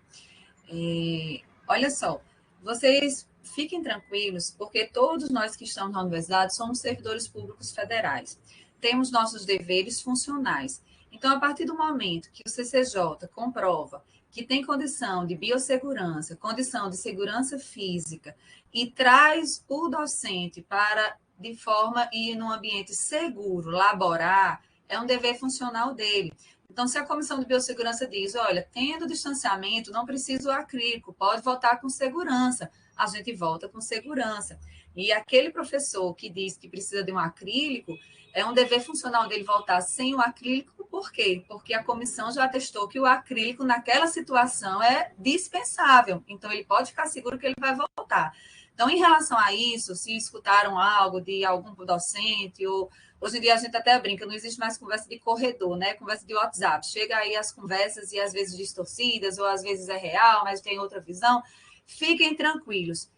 S1: Olha só, vocês fiquem tranquilos, porque todos nós que estamos na universidade somos servidores públicos federais. Temos nossos deveres funcionais. Então, a partir do momento que o CCJ comprova que tem condição de biossegurança, condição de segurança física, e traz o docente para, de forma e num ambiente seguro, laborar, é um dever funcional dele. Então, se a Comissão de Biossegurança diz, olha, tendo distanciamento, não precisa o acrílico, pode voltar com segurança, a gente volta com segurança. E aquele professor que diz que precisa de um acrílico, é um dever funcional dele voltar sem o acrílico, por quê? Porque a comissão já atestou que o acrílico, naquela situação, é dispensável. Então, ele pode ficar seguro que ele vai voltar. Então, em relação a isso, se escutaram algo de algum docente, ou hoje em dia a gente até brinca, não existe mais conversa de corredor, né? Conversa de WhatsApp. Chega aí as conversas e às vezes distorcidas, ou às vezes é real, mas tem outra visão. Fiquem tranquilos.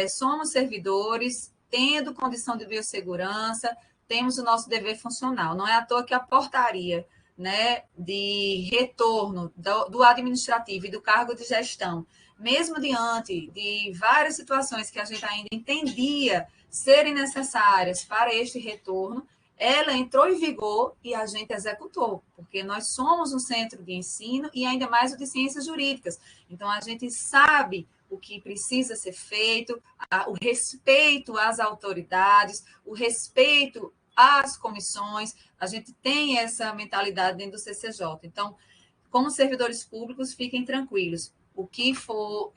S1: Somos servidores, tendo condição de biossegurança, temos o nosso dever funcional. Não é à toa que a portaria, né, de retorno do administrativo e do cargo de gestão, mesmo diante de várias situações que a gente ainda entendia serem necessárias para este retorno, ela entrou em vigor e a gente executou, porque nós somos um centro de ensino e ainda mais o de ciências jurídicas. Então, a gente sabe o que precisa ser feito, o respeito às autoridades, o respeito às comissões, a gente tem essa mentalidade dentro do CCJ. Então, como servidores públicos, fiquem tranquilos. O que for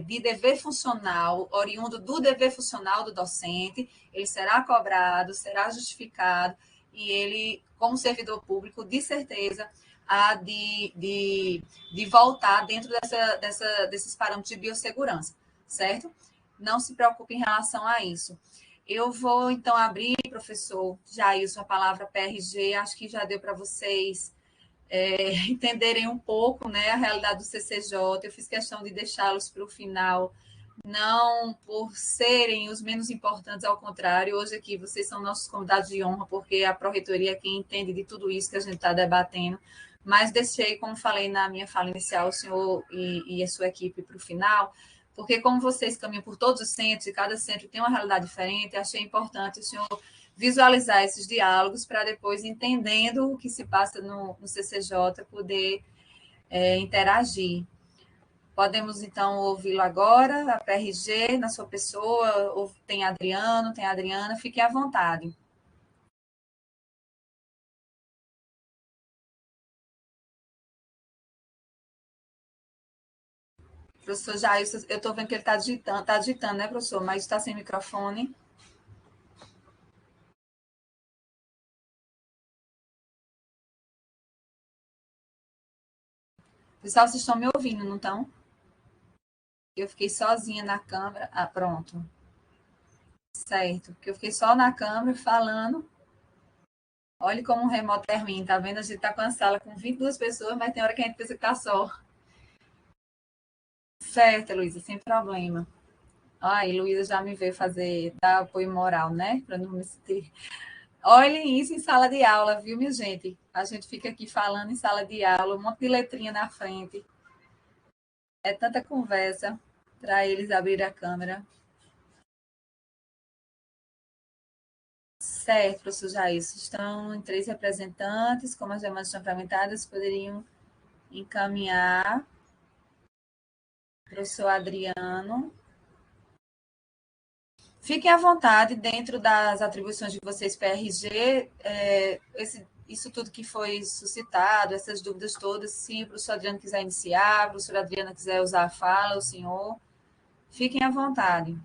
S1: de dever funcional, oriundo do dever funcional do docente, ele será cobrado, será justificado, e ele, como servidor público, de certeza, há de voltar dentro desses parâmetros de biossegurança, certo? Não se preocupe em relação a isso. Eu vou, então, abrir, professor Jailson, a palavra PRG, acho que já deu para vocês entenderem um pouco, né, a realidade do CCJ. Eu fiz questão de deixá-los para o final, não por serem os menos importantes, ao contrário, hoje aqui vocês são nossos convidados de honra, porque a Pró-Reitoria é quem entende de tudo isso que a gente está debatendo, mas deixei, como falei na minha fala inicial, o senhor e a sua equipe para o final, porque como vocês caminham por todos os centros, e cada centro tem uma realidade diferente, achei importante o senhor visualizar esses diálogos para depois, entendendo o que se passa no CCJ, poder interagir. Podemos, então, ouvi-lo agora, a PRG, na sua pessoa, tem Adriano, tem Adriana, fiquem à vontade. Professor Jair, eu estou vendo que ele está digitando, né, professor? Mas está sem microfone. Pessoal, vocês estão me ouvindo, não estão? Eu fiquei sozinha na câmera. Ah, pronto. Certo, porque eu fiquei só na câmera falando. Olha como o remoto é ruim, tá vendo? A gente tá com a sala com 22 pessoas, mas tem hora que a gente pensa que tá só. Certo, Luísa, sem problema. Ai, Luísa já me veio dar apoio moral, né? Para não me sentir. Olhem isso em sala de aula, viu, minha gente? A gente fica aqui falando em sala de aula, um monte de letrinha na frente. É tanta conversa para eles abrir a câmera. Certo, professor Jair. Estão em 3 representantes, como as demandas estão fragmentadas, poderiam encaminhar. Professor Adriano. Fiquem à vontade, dentro das atribuições de vocês PRG, isso tudo que foi suscitado, essas dúvidas todas, se o professor Adriano quiser iniciar, a professora Adriana quiser usar a fala, o senhor, fiquem à vontade.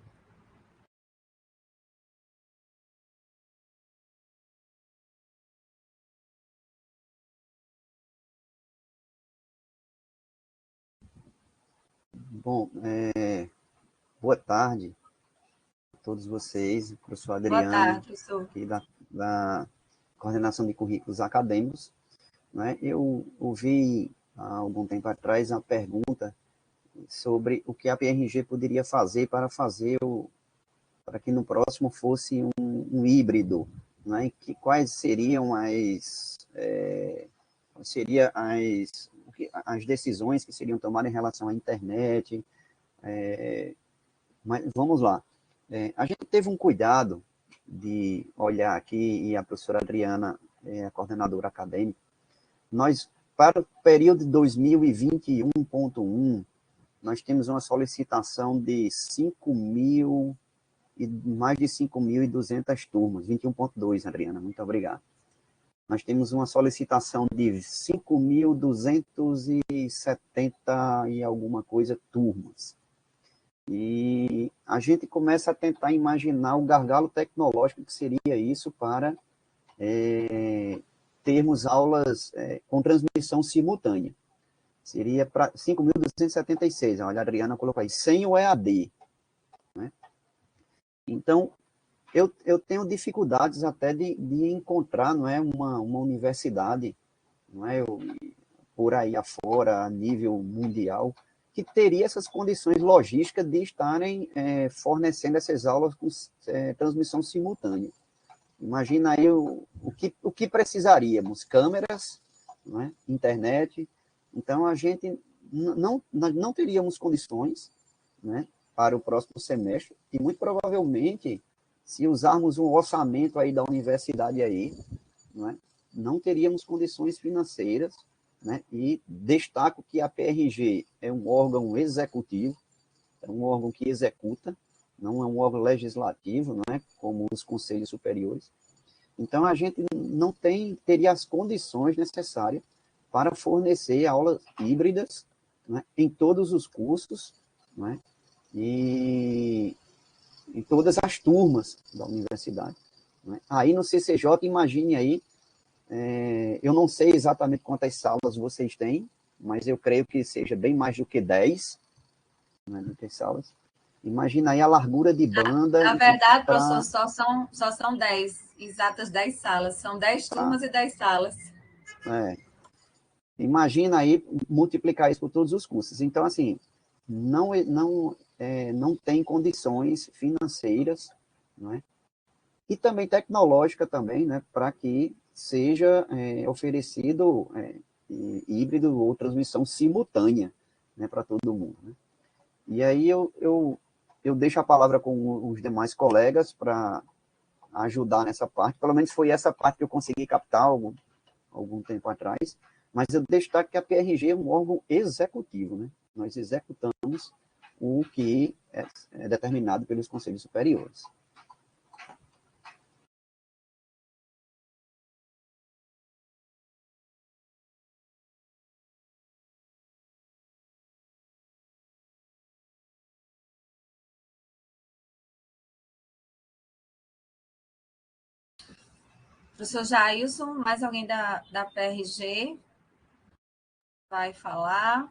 S11: Bom, boa tarde a todos vocês, professor
S1: Boa
S11: Adriano,
S1: tarde, professor.
S11: aqui da Coordenação de Currículos Acadêmicos. Né? Eu ouvi há algum tempo atrás uma pergunta sobre o que a PRG poderia fazer para para que no próximo fosse um híbrido, né? Quais seriam as decisões que seriam tomadas em relação à internet. Mas vamos lá. A gente teve um cuidado de olhar aqui, e a professora Adriana é a coordenadora acadêmica. Nós, para o período de 2021.1, nós temos uma solicitação de mais de 5.200 turmas, 21.2, Adriana, muito obrigado. Nós temos uma solicitação de 5.270 e alguma coisa turmas. E a gente começa a tentar imaginar o gargalo tecnológico que seria isso para termos aulas com transmissão simultânea. Seria para 5.276, olha, a Adriana colocou aí, sem o EAD. Né? Então, eu tenho dificuldades até de encontrar, não é, uma universidade, não é, por aí afora, a nível mundial, que teria essas condições logísticas de estarem fornecendo essas aulas com transmissão simultânea. Imagina aí o que precisaríamos, câmeras, não é? Internet. Então, a gente não teríamos condições, né, para o próximo semestre, e muito provavelmente, se usarmos um orçamento aí da universidade aí, não teríamos condições financeiras, né, e destaco que a PRG é um órgão executivo, é um órgão que executa, não é um órgão legislativo, não é, como os conselhos superiores. Então, a gente não teria as condições necessárias para fornecer aulas híbridas, né, em todos os cursos, né, e em todas as turmas da universidade. Né. Aí no CCJ, imagine aí, eu não sei exatamente quantas salas vocês têm, mas eu creio que seja bem mais do que 10, né, do que salas. Imagina aí a largura de banda.
S1: Na verdade, professor, só são 10, exatas 10 salas. São 10 turmas e 10 salas.
S11: Imagina aí multiplicar isso por todos os cursos. Então, assim, não tem condições financeiras, não é? E também tecnológica também, né, para que seja oferecido híbrido ou transmissão simultânea, né, para todo mundo. Né? E aí eu deixo a palavra com os demais colegas para ajudar nessa parte. Pelo menos foi essa parte que eu consegui captar algum tempo atrás. Mas eu destaco que a PRG é um órgão executivo. Né? Nós executamos o que é determinado pelos conselhos superiores.
S1: Professor Jailson, mais alguém da PRG? vai falar.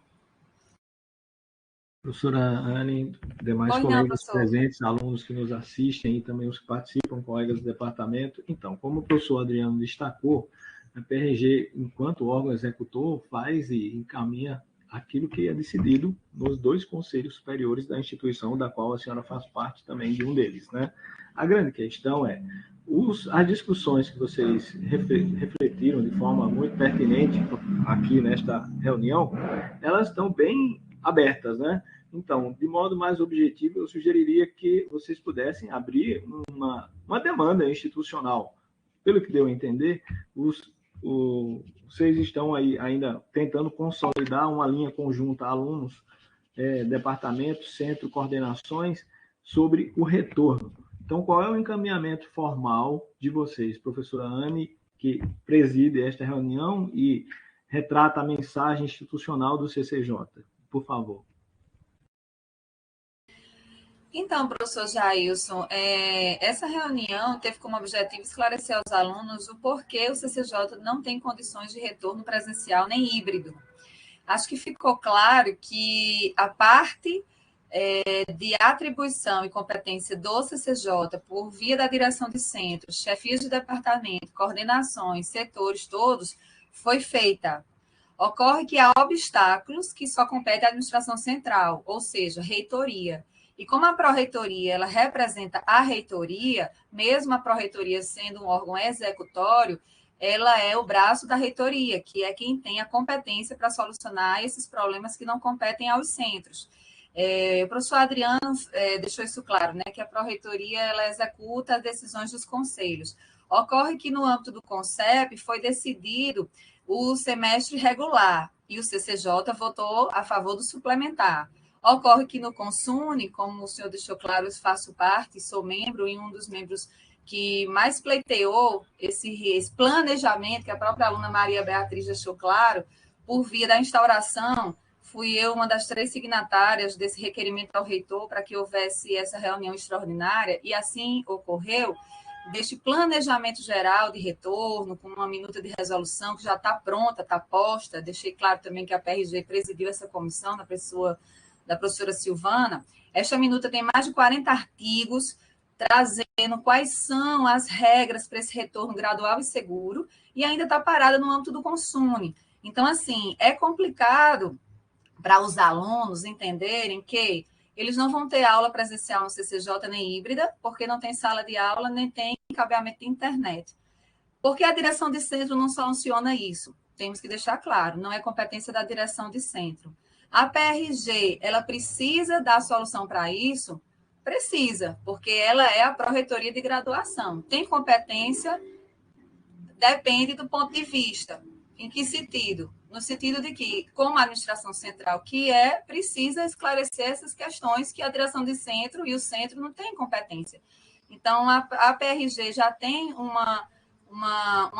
S3: Professora Anne, demais colegas presentes, alunos que nos assistem e também os que participam, colegas do departamento. Então, como o professor Adriano destacou, a PRG, enquanto órgão executor, faz e encaminha aquilo que é decidido nos 2 conselhos superiores da instituição, da qual a senhora faz parte também de um deles, né? A grande questão é, as discussões que vocês refletiram de forma muito pertinente aqui nesta reunião, elas estão bem abertas, né? Então, de modo mais objetivo, eu sugeriria que vocês pudessem abrir uma demanda institucional. Pelo que deu a entender, vocês estão aí ainda tentando consolidar uma linha conjunta, alunos, departamento, centro, coordenações, sobre o retorno. Então, qual é o encaminhamento formal de vocês, professora Anne, que preside esta reunião e retrata a mensagem institucional do CCJ? Por favor.
S1: Então, professor Jailson, essa reunião teve como objetivo esclarecer aos alunos o porquê o CCJ não tem condições de retorno presencial nem híbrido. Acho que ficou claro que a parte de atribuição e competência do CCJ por via da direção de centros, chefias de departamento, coordenações, setores todos, foi feita. Ocorre que há obstáculos que só compete à administração central, ou seja, reitoria. E como a pró-reitoria ela representa a reitoria, mesmo a pró-reitoria sendo um órgão executório, ela é o braço da reitoria, que é quem tem a competência para solucionar esses problemas que não competem aos centros. O professor Adriano deixou isso claro, né, que a pró-reitoria ela executa as decisões dos conselhos. Ocorre que no âmbito do CONCEP foi decidido o semestre regular e o CCJ votou a favor do suplementar. Ocorre que no Consune, como o senhor deixou claro, eu faço parte, sou membro e um dos membros que mais pleiteou esse planejamento, que a própria aluna Maria Beatriz deixou claro, por via da instauração, fui eu uma das 3 signatárias desse requerimento ao reitor para que houvesse essa reunião extraordinária, e assim ocorreu, deste planejamento geral de retorno, com uma minuta de resolução que já está pronta, está posta. Deixei claro também que a PRG presidiu essa comissão na pessoa da professora Silvana. Esta minuta tem mais de 40 artigos, trazendo quais são as regras para esse retorno gradual e seguro, e ainda está parada no âmbito do Consune. Então, assim, é complicado para os alunos entenderem que eles não vão ter aula presencial no CCJ nem híbrida, porque não tem sala de aula, nem tem cabeamento de internet. Porque a direção de centro não soluciona isso. Temos que deixar claro, não é competência da direção de centro. A PRG, ela precisa dar solução para isso? Precisa, porque ela é a pró-reitoria de graduação. Tem competência? Depende do ponto de vista. Em que sentido? No sentido de que, como a administração central que precisa esclarecer essas questões que a direção de centro e o centro não têm competência. Então, a PRG já tem uma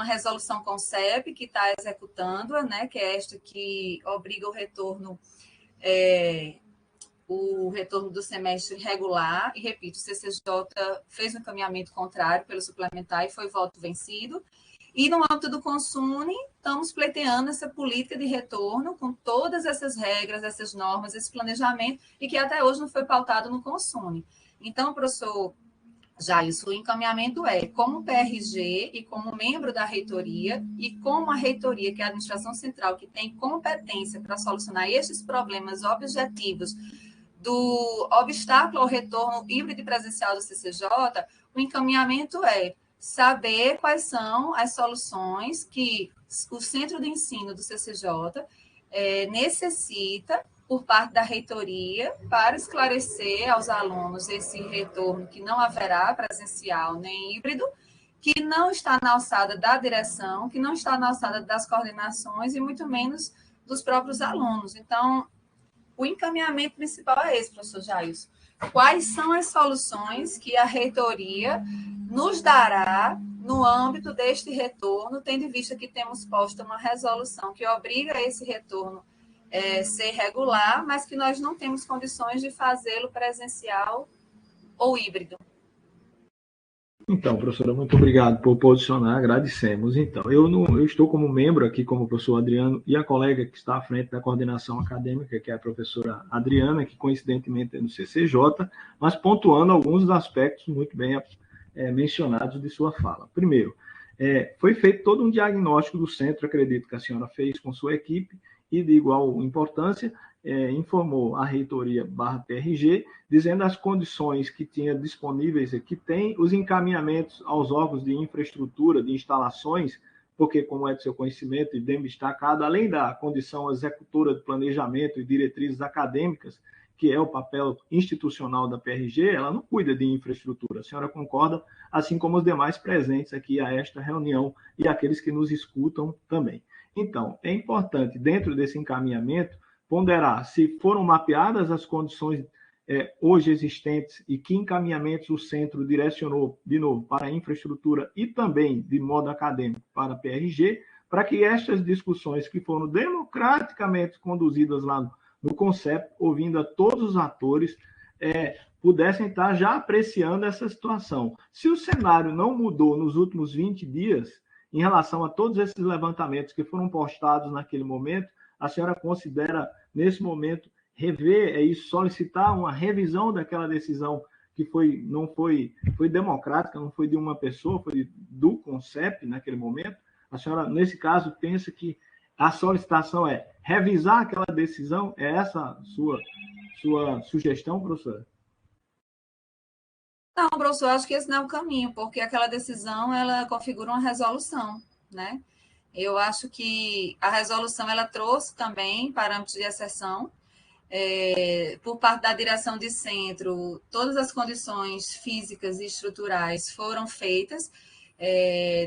S1: resolução CONCEP que está executando, né, que é esta que obriga o retorno do semestre regular, e repito, o CCJ fez um encaminhamento contrário pelo suplementar e foi voto vencido. E no âmbito do Consune, estamos pleiteando essa política de retorno com todas essas regras, essas normas, esse planejamento, e que até hoje não foi pautado no Consune. Então, professor Jailson, o encaminhamento como PRG e como membro da reitoria, e como a reitoria, que é a administração central, que tem competência para solucionar estes problemas objetivos do obstáculo ao retorno híbrido e presencial do CCJ, o encaminhamento saber quais são as soluções que o Centro de Ensino do CCJ necessita por parte da reitoria para esclarecer aos alunos esse retorno que não haverá presencial nem híbrido, que não está na alçada da direção, que não está na alçada das coordenações e muito menos dos próprios alunos. Então, o encaminhamento principal é esse, professor Jailson. Quais são as soluções que a reitoria nos dará no âmbito deste retorno, tendo em vista que temos posto uma resolução que obriga esse retorno ser regular, mas que nós não temos condições de fazê-lo presencial ou híbrido.
S3: Então, professora, muito obrigado por posicionar, agradecemos. Então, eu estou como membro aqui, como professor Adriano, e a colega que está à frente da coordenação acadêmica, que é a professora Adriana, que coincidentemente é no CCJ, mas pontuando alguns dos aspectos muito bem mencionados de sua fala. Primeiro, foi feito todo um diagnóstico do centro, acredito que a senhora fez com sua equipe, e de igual importância, informou a reitoria /PRG, dizendo as condições que tinha disponíveis, que tem os encaminhamentos aos órgãos de infraestrutura, de instalações, porque, como é de seu conhecimento e bem destacado, além da condição executora de planejamento e diretrizes acadêmicas, que é o papel institucional da PRG, ela não cuida de infraestrutura. A senhora concorda, assim como os demais presentes aqui a esta reunião e aqueles que nos escutam também. Então, é importante, dentro desse encaminhamento, ponderar se foram mapeadas as condições hoje existentes e que encaminhamentos o centro direcionou, de novo, para a infraestrutura e também, de modo acadêmico, para a PRG, para que estas discussões que foram democraticamente conduzidas lá no CONCEP, ouvindo a todos os atores, pudessem estar já apreciando essa situação. Se o cenário não mudou nos últimos 20 dias, em relação a todos esses levantamentos que foram postados naquele momento, a senhora considera, nesse momento, rever e solicitar uma revisão daquela decisão que não foi democrática, não foi de uma pessoa, foi do CONCEP naquele momento? A senhora, nesse caso, pensa que a solicitação é revisar aquela decisão? É essa a sua sugestão, professora?
S1: Não, professor, acho que esse não é o caminho, porque aquela decisão, ela configura uma resolução, né? Eu acho que a resolução, ela trouxe também parâmetros de exceção, por parte da direção de centro, todas as condições físicas e estruturais foram feitas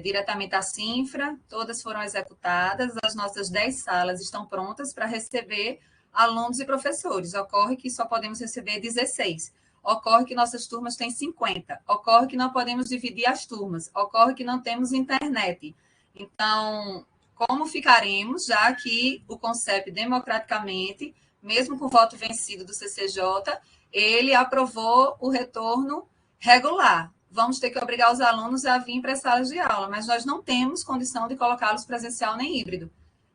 S1: diretamente à CINFRA, todas foram executadas, as nossas 10 salas estão prontas para receber alunos e professores. Ocorre que só podemos receber 16. Ocorre que nossas turmas têm 50. Ocorre que não podemos dividir as turmas. Ocorre que não temos internet. Então, como ficaremos, já que o CONCEP democraticamente, mesmo com o voto vencido do CCJ, ele aprovou o retorno regular. Vamos ter que obrigar os alunos a vir para as salas de aula, mas nós não temos condição de colocá-los presencial nem híbrido.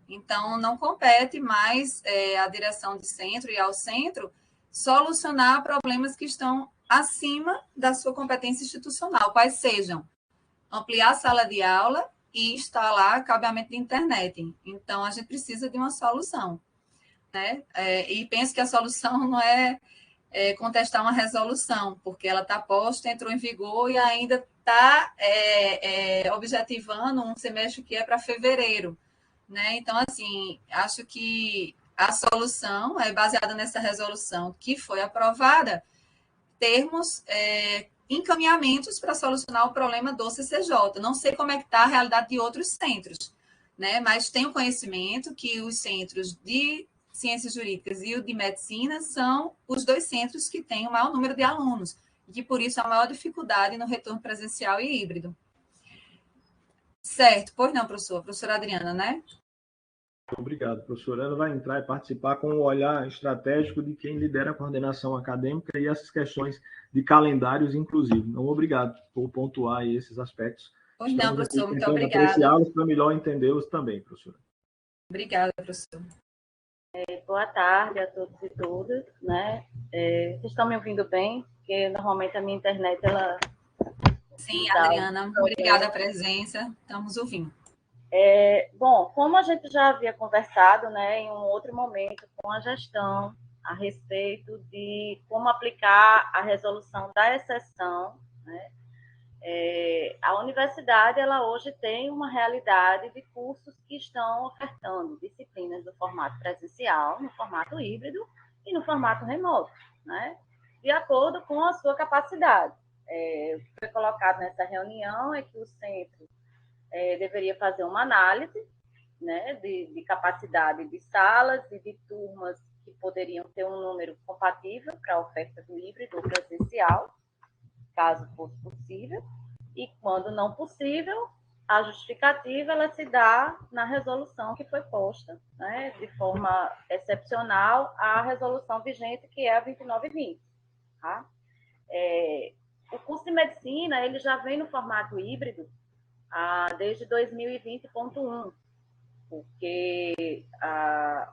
S1: Então, não compete mais à direção de centro e ao centro solucionar problemas que estão acima da sua competência institucional, quais sejam ampliar a sala de aula e instalar cabeamento de internet. Então, a gente precisa de uma solução, né? E penso que a solução não é contestar uma resolução, porque ela está posta, entrou em vigor e ainda está objetivando um semestre que é para fevereiro, né? Então, assim, acho que a solução é baseada nessa resolução que foi aprovada, termos encaminhamentos para solucionar o problema do CCJ. Não sei como é que está a realidade de outros centros, né? Mas tenho conhecimento que os centros de ciências jurídicas e o de medicina são os 2 centros que têm o maior número de alunos, e que, por isso, há maior dificuldade no retorno presencial e híbrido. Certo. Pois não, professor. Professora Adriana, né?
S3: Obrigado, professora. Ela vai entrar e participar com o olhar estratégico de quem lidera a coordenação acadêmica e essas questões de calendários, inclusive. Então, obrigado por pontuar esses aspectos.
S1: Pois não, professor. Muito obrigada.
S3: Apreciá-los para melhor entendê-los também, professora.
S1: Obrigada, professor.
S12: Boa tarde a todos e todas, né? Vocês estão me ouvindo bem? Porque normalmente a minha internet, ela...
S1: Sim, Adriana, obrigada a presença, estamos ouvindo.
S12: Bom, como a gente já havia conversado, né, em um outro momento com a gestão a respeito de como aplicar a resolução da exceção, né, a universidade, ela hoje tem uma realidade de cursos que estão ofertando disciplinas no formato presencial, no formato híbrido e no formato remoto, né, de acordo com a sua capacidade. O que foi colocado nessa reunião é que o centro deveria fazer uma análise, né, de capacidade de salas e de turmas que poderiam ter um número compatível para a oferta do híbrido ou presencial, caso fosse possível, e quando não possível, a justificativa ela se dá na resolução que foi posta, né, de forma excepcional, a resolução vigente, que é a 2920. Tá? o curso de medicina ele já vem no formato híbrido desde 2020.1, porque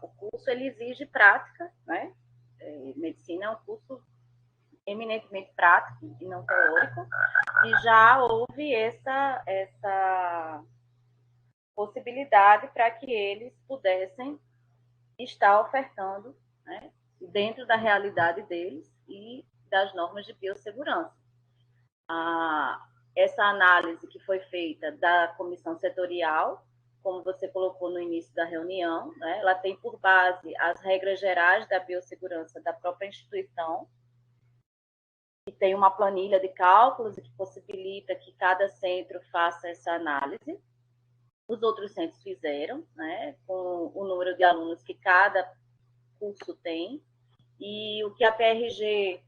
S12: o curso ele exige prática, né? Medicina é um curso eminentemente prático e não teórico, e já houve essa possibilidade para que eles pudessem estar ofertando, né, dentro da realidade deles e das normas de biossegurança. Essa análise que foi feita da comissão setorial, como você colocou no início da reunião, né, ela tem por base as regras gerais da biossegurança da própria instituição, e tem uma planilha de cálculos que possibilita que cada centro faça essa análise. Os outros centros fizeram, né, com o número de alunos que cada curso tem, e o que a PRG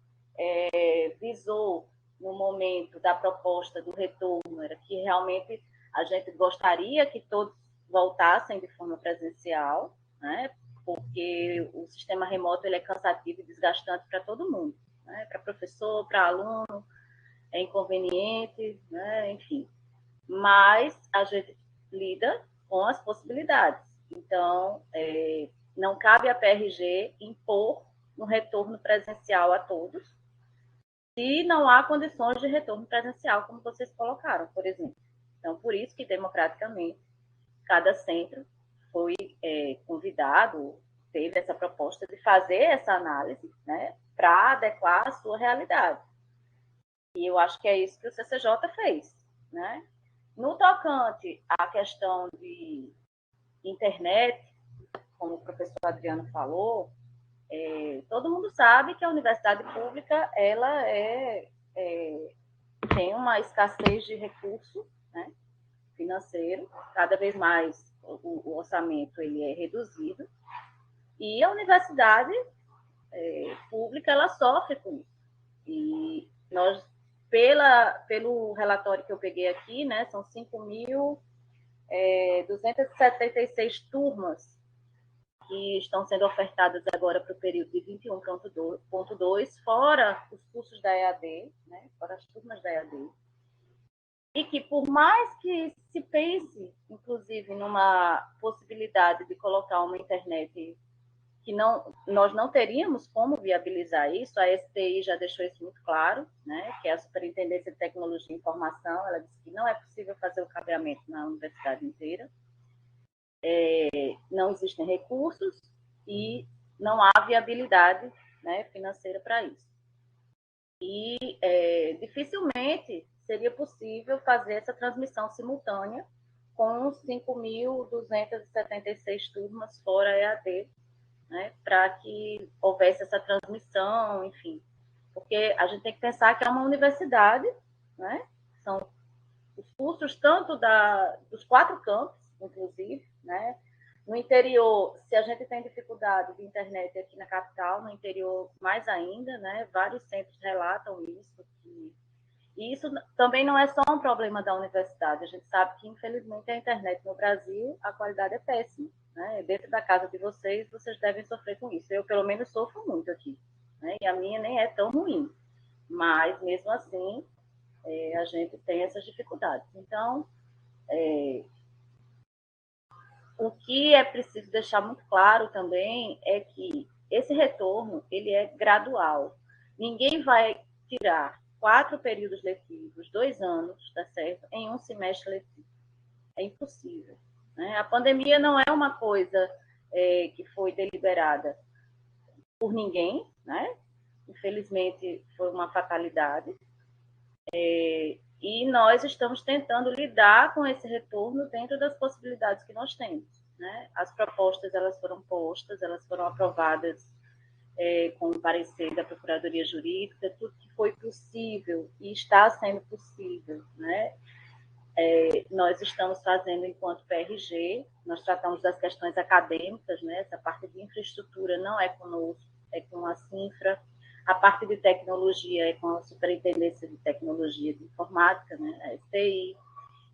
S12: visou no momento da proposta do retorno era que realmente a gente gostaria que todos voltassem de forma presencial, né, porque o sistema remoto ele é cansativo e desgastante para todo mundo, né, para professor, para aluno, é inconveniente, né, enfim. Mas a gente lida com as possibilidades. Então, não cabe à PRG impor um retorno presencial a todos, se não há condições de retorno presencial, como vocês colocaram, por exemplo. Então, por isso que, democraticamente, cada centro foi convidado, teve essa proposta de fazer essa análise, né, para adequar a sua realidade. E eu acho que é isso que o CCJ fez, né? No tocante à questão de internet, como o professor Adriano falou, todo mundo sabe que a universidade pública ela tem uma escassez de recurso, né, financeiro, cada vez mais o orçamento ele é reduzido, e a universidade pública ela sofre com isso. E nós, pelo relatório que eu peguei aqui, né, são 5.276 turmas que estão sendo ofertadas agora para o período de 21.2, fora os cursos da EAD, né, fora as turmas da EAD. E que, por mais que se pense, inclusive, numa possibilidade de colocar uma internet que nós não teríamos como viabilizar isso, a STI já deixou isso muito claro, né, que é a Superintendência de Tecnologia e Informação, ela disse que não é possível fazer o cabeamento na universidade inteira, não existem recursos e não há viabilidade, né, financeira para isso. E dificilmente seria possível fazer essa transmissão simultânea com 5.276 turmas fora EAD, né, para que houvesse essa transmissão, enfim. Porque a gente tem que pensar que é uma universidade, né, são os cursos tanto dos 4 campos, inclusive, né, no interior, se a gente tem dificuldade de internet aqui na capital, no interior mais ainda, né, vários centros relatam isso, e isso também não é só um problema da universidade, a gente sabe que, infelizmente, a internet no Brasil, a qualidade é péssima, né, dentro da casa de vocês devem sofrer com isso, eu pelo menos sofro muito aqui, né, e a minha nem é tão ruim, mas mesmo assim, a gente tem essas dificuldades. Então, o que é preciso deixar muito claro também é que esse retorno ele é gradual. Ninguém vai tirar 4 períodos letivos, 2 anos, tá certo, em um semestre letivo. É impossível, né? A pandemia não é uma coisa que foi deliberada por ninguém, né? Infelizmente, foi uma fatalidade. E nós estamos tentando lidar com esse retorno dentro das possibilidades que nós temos, né? As propostas elas foram postas, elas foram aprovadas com o parecer da Procuradoria Jurídica, tudo que foi possível e está sendo possível, né? Nós estamos fazendo enquanto PRG, nós tratamos das questões acadêmicas, né? Essa parte de infraestrutura não é conosco, é com a Cinfra. A parte de tecnologia é com a Superintendência de Tecnologia de Informática, né, a STI.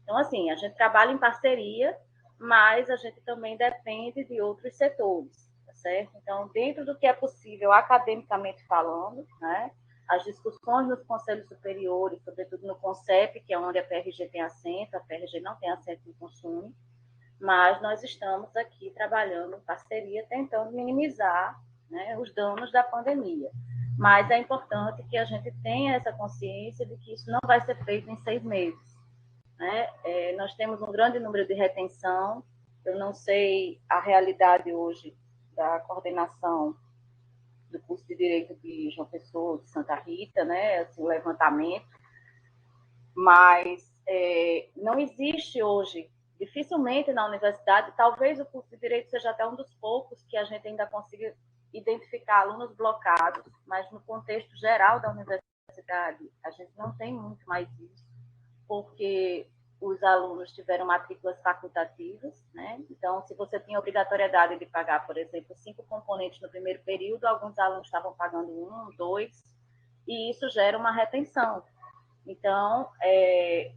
S12: Então, assim, a gente trabalha em parceria, mas a gente também depende de outros setores, tá certo? Então, dentro do que é possível, academicamente falando, né, as discussões nos conselhos superiores, sobretudo no CONCEP, que é onde a PRG tem assento, a PRG não tem assento no Consune, mas nós estamos aqui trabalhando em parceria, tentando minimizar, né, os danos da pandemia. Mas é importante que a gente tenha essa consciência de que isso não vai ser feito em 6 meses. Né? Nós temos um grande número de retenção, eu não sei a realidade hoje da coordenação do curso de Direito de João Pessoa, de Santa Rita, né, assim, o levantamento, mas não existe hoje, dificilmente na universidade, talvez o curso de Direito seja até um dos poucos que a gente ainda consiga identificar alunos blocados, mas no contexto geral da universidade, a gente não tem muito mais isso, porque os alunos tiveram matrículas facultativas, né? Então, se você tinha obrigatoriedade de pagar, por exemplo, 5 componentes no primeiro período, alguns alunos estavam pagando 1, 2, e isso gera uma retenção. Então, é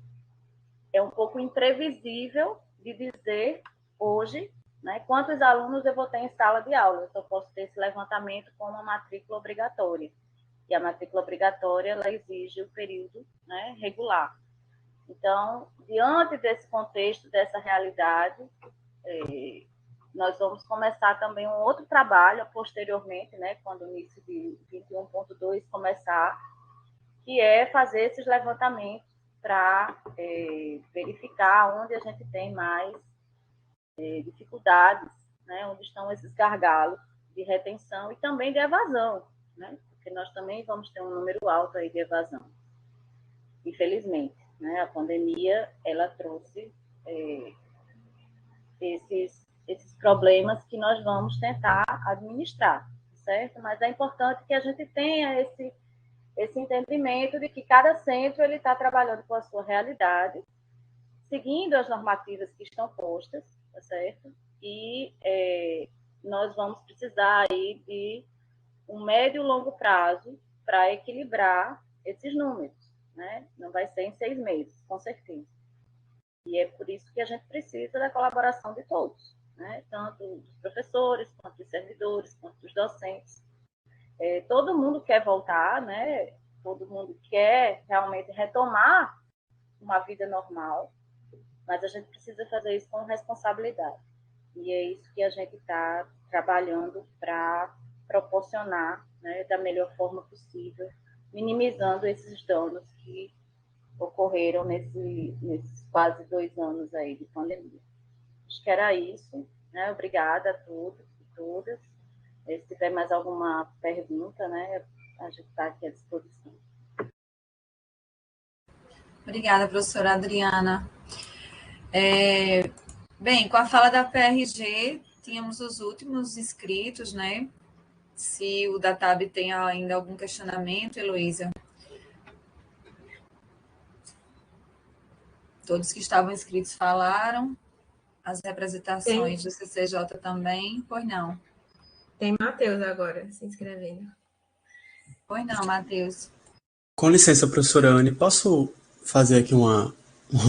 S12: um pouco imprevisível de dizer hoje, né, quantos alunos eu vou ter em sala de aula. Eu só posso ter esse levantamento com uma matrícula obrigatória. E a matrícula obrigatória, ela exige o período, né, regular. Então, diante desse contexto, dessa realidade, nós vamos começar também um outro trabalho posteriormente, né, quando o início de 21.2 começar, que é fazer esses levantamentos para verificar onde a gente tem mais dificuldades, né, onde estão esses gargalos de retenção e também de evasão, né, porque nós também vamos ter um número alto aí de evasão, infelizmente. Né, a pandemia, ela trouxe esses problemas que nós vamos tentar administrar, certo? Mas é importante que a gente tenha esse entendimento de que cada centro ele está trabalhando com a sua realidade, seguindo as normativas que estão postas, tá certo? E nós vamos precisar aí de um médio e longo prazo para equilibrar esses números. Né? Não vai ser em 6 meses, com certeza. E é por isso que a gente precisa da colaboração de todos, né? Tanto dos professores, quanto dos servidores, quanto dos docentes. Todo mundo quer voltar, né? Todo mundo quer realmente retomar uma vida normal, mas a gente precisa fazer isso com responsabilidade. E é isso que a gente está trabalhando para proporcionar, né, da melhor forma possível, minimizando esses danos que ocorreram nesses quase 2 anos aí de pandemia. Acho que era isso, né? Obrigada a todos e todas. Se tiver mais alguma pergunta, né, a gente está aqui à disposição.
S1: Obrigada, professora Adriana. Bem, com a fala da PRG, tínhamos os últimos inscritos, né? Se o Datab tem ainda algum questionamento, Heloísa. Todos que estavam inscritos falaram. As representações do CCJ também. Pois não.
S2: Tem Matheus agora se inscrevendo.
S1: Pois não, Matheus.
S4: Com licença, professora Anne, posso fazer aqui uma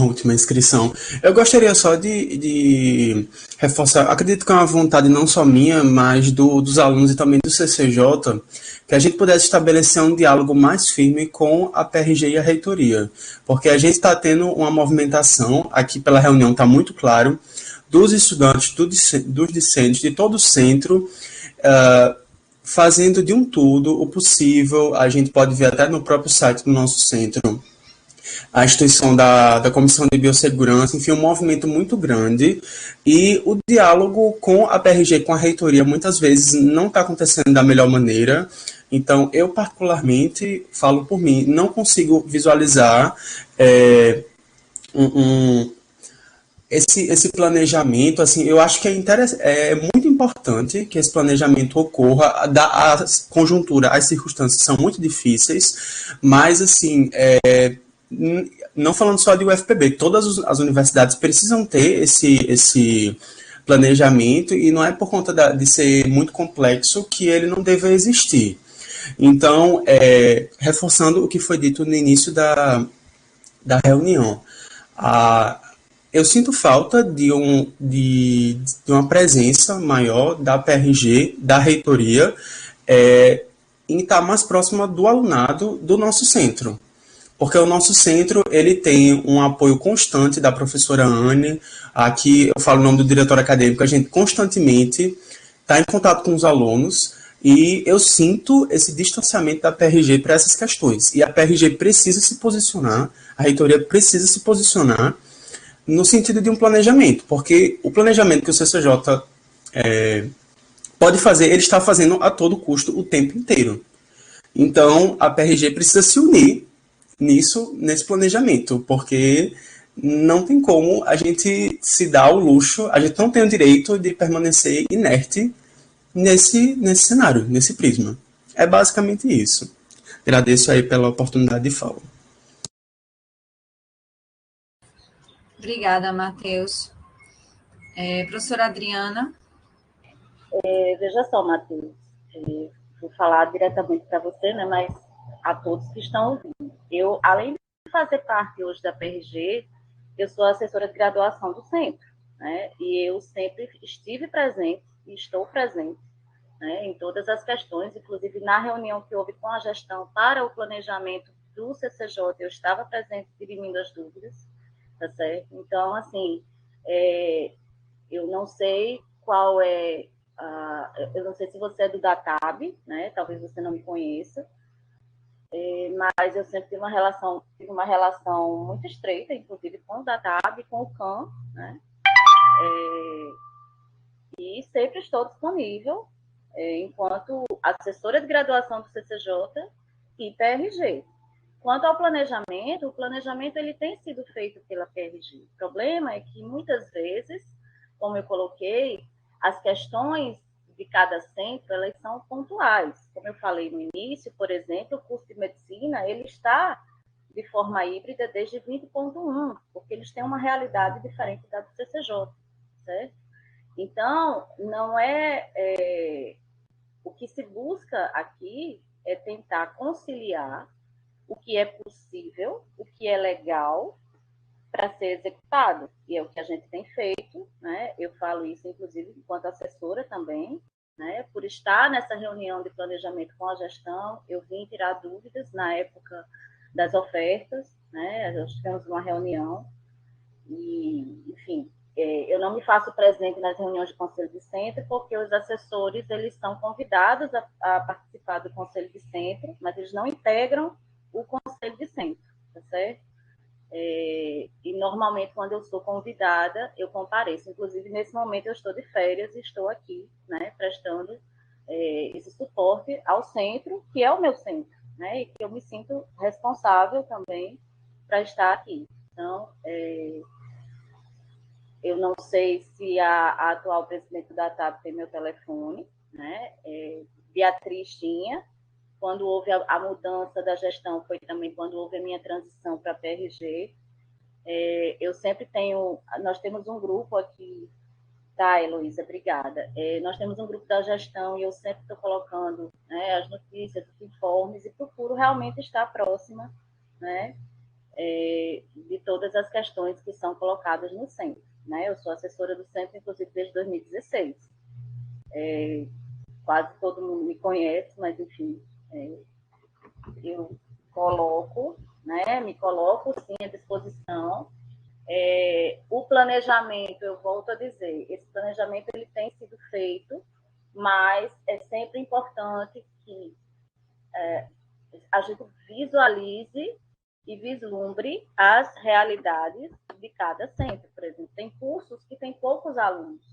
S4: última inscrição? Eu gostaria só de reforçar, acredito que é uma vontade não só minha, mas dos alunos e também do CCJ, que a gente pudesse estabelecer um diálogo mais firme com a PRG e a reitoria, porque a gente está tendo uma movimentação, aqui pela reunião está muito claro, dos estudantes, dos discentes, de todo o centro, fazendo de um tudo o possível. A gente pode ver até no próprio site do nosso centro, a instituição da Comissão de Biossegurança, enfim, um movimento muito grande, e o diálogo com a PRG, com a reitoria, muitas vezes não está acontecendo da melhor maneira. Então, eu particularmente, falo por mim, não consigo visualizar esse planejamento. Assim, eu acho que é muito importante que esse planejamento ocorra. A conjuntura, as circunstâncias são muito difíceis, mas, assim, não falando só de UFPB, todas as universidades precisam ter esse planejamento, e não é por conta de ser muito complexo que ele não deve existir. Então, reforçando o que foi dito no início da reunião, eu sinto falta de uma presença maior da PRG, da reitoria, em estar mais próxima do alunado do nosso centro. Porque o nosso centro, ele tem um apoio constante da professora Anne. Aqui eu falo o nome do diretor acadêmico, a gente constantemente está em contato com os alunos e eu sinto esse distanciamento da PRG para essas questões. E a PRG precisa se posicionar, a reitoria precisa se posicionar no sentido de um planejamento, porque o planejamento que o CCJ pode fazer, ele está fazendo a todo custo o tempo inteiro. Então, a PRG precisa se unir nesse planejamento, porque não tem como a gente se dar o luxo, a gente não tem o direito de permanecer inerte nesse cenário, nesse prisma. É basicamente isso. Agradeço aí pela oportunidade de fala.
S1: Obrigada, Matheus. Professora Adriana.
S12: Veja só, Matheus, vou falar diretamente para você, né, mas a todos que estão ouvindo. Eu, além de fazer parte hoje da PRG, eu sou assessora de graduação do centro, né, e eu sempre estive presente e estou presente, né, em todas as questões, inclusive na reunião que houve com a gestão para o planejamento do CCJ, eu estava presente dirimindo as dúvidas, tá certo? Então, assim, eu não sei qual é eu não sei se você é do DATAB, né? Talvez você não me conheça, mas eu sempre tive uma relação muito estreita, inclusive com o DATAB, com o CAM, né? E sempre estou disponível enquanto assessora de graduação do CCJ e PRG. Quanto ao planejamento, o planejamento ele tem sido feito pela PRG. O problema é que muitas vezes, como eu coloquei, as questões de cada centro, elas são pontuais. Como eu falei no início, por exemplo, o curso de medicina, ele está de forma híbrida desde 20.1, porque eles têm uma realidade diferente da do CCJ, certo? Então, não o que se busca aqui é tentar conciliar o que é possível, o que é legal, para ser executado, e é o que a gente tem feito, né? Eu falo isso, inclusive, enquanto assessora também, né? Por estar nessa reunião de planejamento com a gestão, eu vim tirar dúvidas na época das ofertas, né? Nós tivemos uma reunião e, enfim, eu não me faço presente nas reuniões de conselho de centro, porque os assessores, eles são convidados a participar do conselho de centro, mas eles não integram o conselho de centro, tá certo? E normalmente quando eu sou convidada eu compareço, inclusive nesse momento eu estou de férias e estou aqui, né, prestando esse suporte ao centro, que é o meu centro, né, e que eu me sinto responsável também para estar aqui. Então, eu não sei se a atual presidente da TAP tem meu telefone, né, Beatriz tinha. Quando houve a mudança da gestão, foi também quando houve a minha transição para a PRG. Eu sempre tenho... Nós temos um grupo aqui... Tá, Heloísa, obrigada. Nós temos um grupo da gestão e eu sempre estou colocando, né, as notícias, os informes e procuro realmente estar próxima, né, de todas as questões que são colocadas no centro, né? Eu sou assessora do centro, inclusive, desde 2016. Quase todo mundo me conhece, mas, enfim... eu me coloco sim à disposição. O planejamento, eu volto a dizer, esse planejamento ele tem sido feito, mas é sempre importante que a gente visualize e vislumbre as realidades de cada centro. Por exemplo, tem cursos que têm poucos alunos.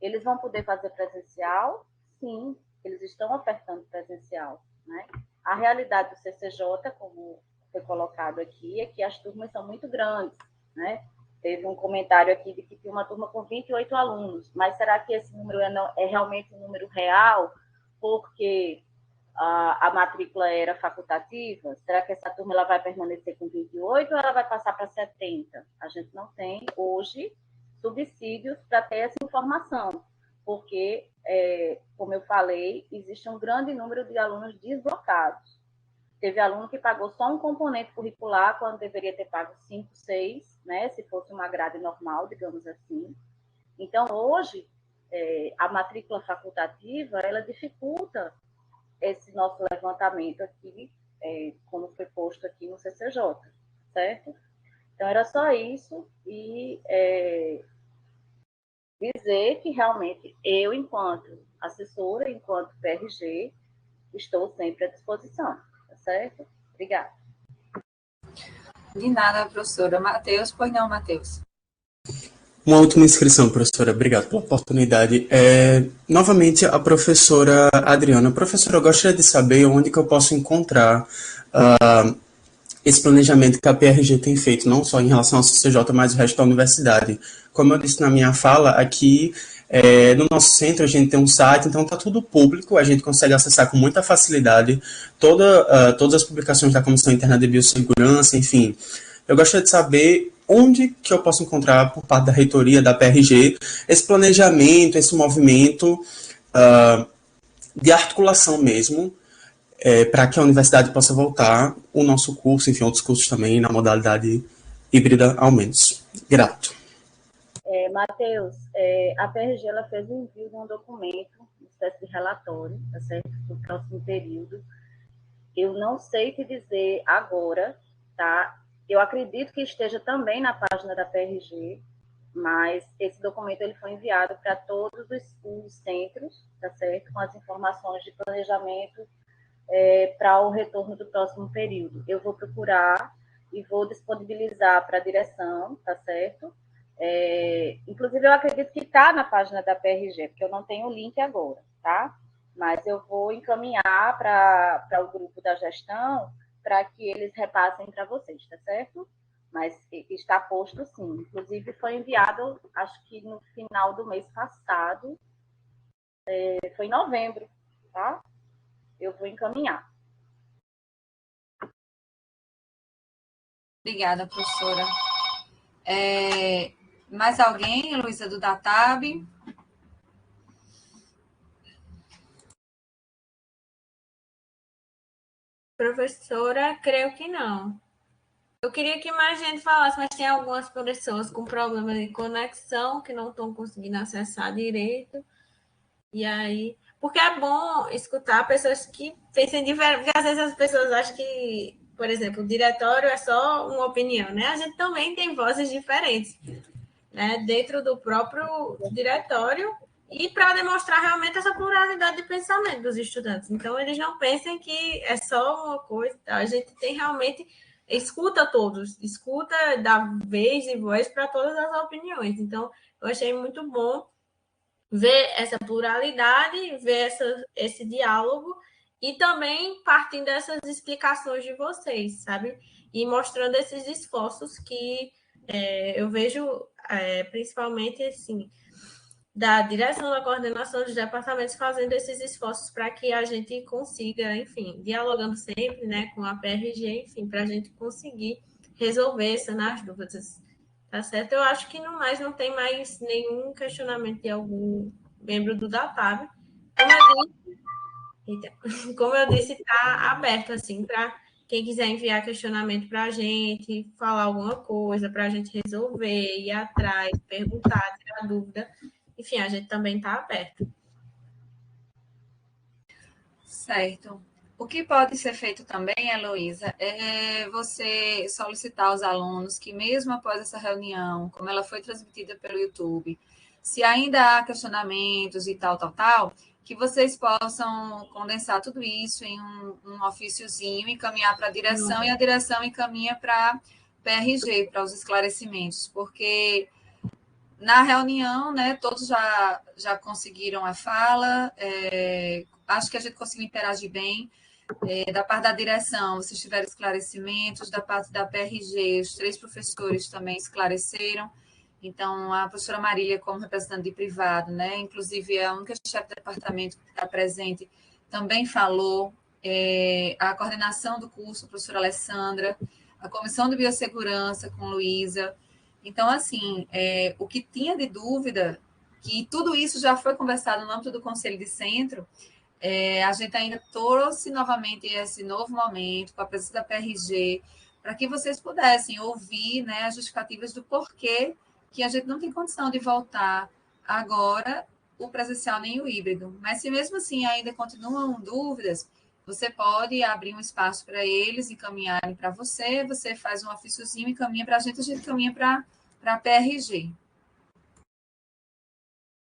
S12: Eles vão poder fazer presencial? Sim, eles estão ofertando presencial, né? A realidade do CCJ, como foi colocado aqui, é que as turmas são muito grandes, né? Teve um comentário aqui de que tinha uma turma com 28 alunos, mas será que esse número é realmente um número real? Porque a matrícula era facultativa? Será que essa turma ela vai permanecer com 28 ou ela vai passar para 70? A gente não tem, hoje, subsídios para ter essa informação, porque, como eu falei, existe um grande número de alunos desblocados. Teve aluno que pagou só um componente curricular, quando deveria ter pago 5, 6, né, se fosse uma grade normal, digamos assim. Então, hoje, a matrícula facultativa, ela dificulta esse nosso levantamento aqui, como foi posto aqui no CCJ, certo? Então, era só isso e dizer que realmente eu, enquanto assessora, enquanto PRG, estou sempre à disposição, tá certo? Obrigada.
S1: De nada, professora. Matheus, pois não, Matheus.
S4: Uma última inscrição, professora. Obrigado pela oportunidade. Novamente, a professora Adriana. Professora, eu gostaria de saber onde que eu posso encontrar esse planejamento que a PRG tem feito, não só em relação ao CCJ, mas o resto da universidade. Como eu disse na minha fala, aqui no nosso centro a gente tem um site, então está tudo público, a gente consegue acessar com muita facilidade todas as publicações da Comissão Interna de Biossegurança, enfim. Eu gostaria de saber onde que eu posso encontrar, por parte da reitoria, da PRG, esse planejamento, esse movimento de articulação mesmo, para que a universidade possa voltar o nosso curso, enfim, outros cursos também, na modalidade híbrida, ao menos. Grato.
S12: Matheus, a PRG ela fez o envio de um documento, uma espécie de relatório, tá certo? No próximo período. Eu não sei te dizer agora, tá? Eu acredito que esteja também na página da PRG, mas esse documento ele foi enviado para todos os centros, tá certo? Com as informações de planejamento para o retorno do próximo período. Eu vou procurar e vou disponibilizar para a direção, tá certo? Inclusive, eu acredito que está na página da PRG, porque eu não tenho o link agora, tá? Mas eu vou encaminhar para o grupo da gestão para que eles repassem para vocês, tá certo? Mas está posto sim. Inclusive, foi enviado, acho que no final do mês passado, foi em novembro, tá? Eu vou encaminhar.
S1: Obrigada, professora. Mais alguém, Luísa, do DATAB?
S2: Professora, creio que não. Eu queria que mais gente falasse, mas tem algumas pessoas com problema de conexão que não estão conseguindo acessar direito. E aí, porque é bom escutar pessoas que pensem diferente, porque às vezes as pessoas acham que, por exemplo, o diretório é só uma opinião, né? A gente também tem vozes diferentes, né, dentro do próprio diretório e para demonstrar realmente essa pluralidade de pensamento dos estudantes. Então, eles não pensem que é só uma coisa, a gente tem realmente, escuta todos, escuta, dá vez e voz para todas as opiniões. Então, eu achei muito bom ver essa pluralidade, ver esse diálogo e também partindo dessas explicações de vocês, sabe? E mostrando esses esforços que eu vejo principalmente assim, da direção da coordenação dos departamentos fazendo esses esforços para que a gente consiga, enfim, dialogando sempre, né, com a PRG, enfim, para a gente conseguir resolver, sanar as dúvidas. Tá certo? Eu acho que no mais não tem mais nenhum questionamento de algum membro do DATAB. Como eu disse, está aberto assim para quem quiser enviar questionamento para a gente, falar alguma coisa para a gente resolver, ir atrás, perguntar, tirar dúvida. Enfim, a gente também está aberto.
S1: Certo. O que pode ser feito também, Heloísa, é você solicitar aos alunos que, mesmo após essa reunião, como ela foi transmitida pelo YouTube, se ainda há questionamentos e tal, que vocês possam condensar tudo isso em um ofíciozinho e encaminhar para a direção, e a direção encaminha para a PRG, para os esclarecimentos, porque na reunião, né, todos já conseguiram a fala, acho que a gente conseguiu interagir bem. Da parte da direção, vocês tiveram esclarecimentos, da parte da PRG, os 3 professores também esclareceram. Então, a professora Marília, como representante de privado, né, inclusive a única chefe de departamento que está presente, também falou, a coordenação do curso, a professora Alessandra, a comissão de biossegurança com Luísa. Então, assim, o que tinha de dúvida, que tudo isso já foi conversado no âmbito do Conselho de Centro, a gente ainda trouxe novamente esse novo momento com a presença da PRG, para que vocês pudessem ouvir, né, as justificativas do porquê que a gente não tem condição de voltar agora o presencial nem o híbrido. Mas se mesmo assim ainda continuam dúvidas, você pode abrir um espaço para eles encaminharem para você, você faz um ofíciozinho e encaminha para a gente caminha para a PRG.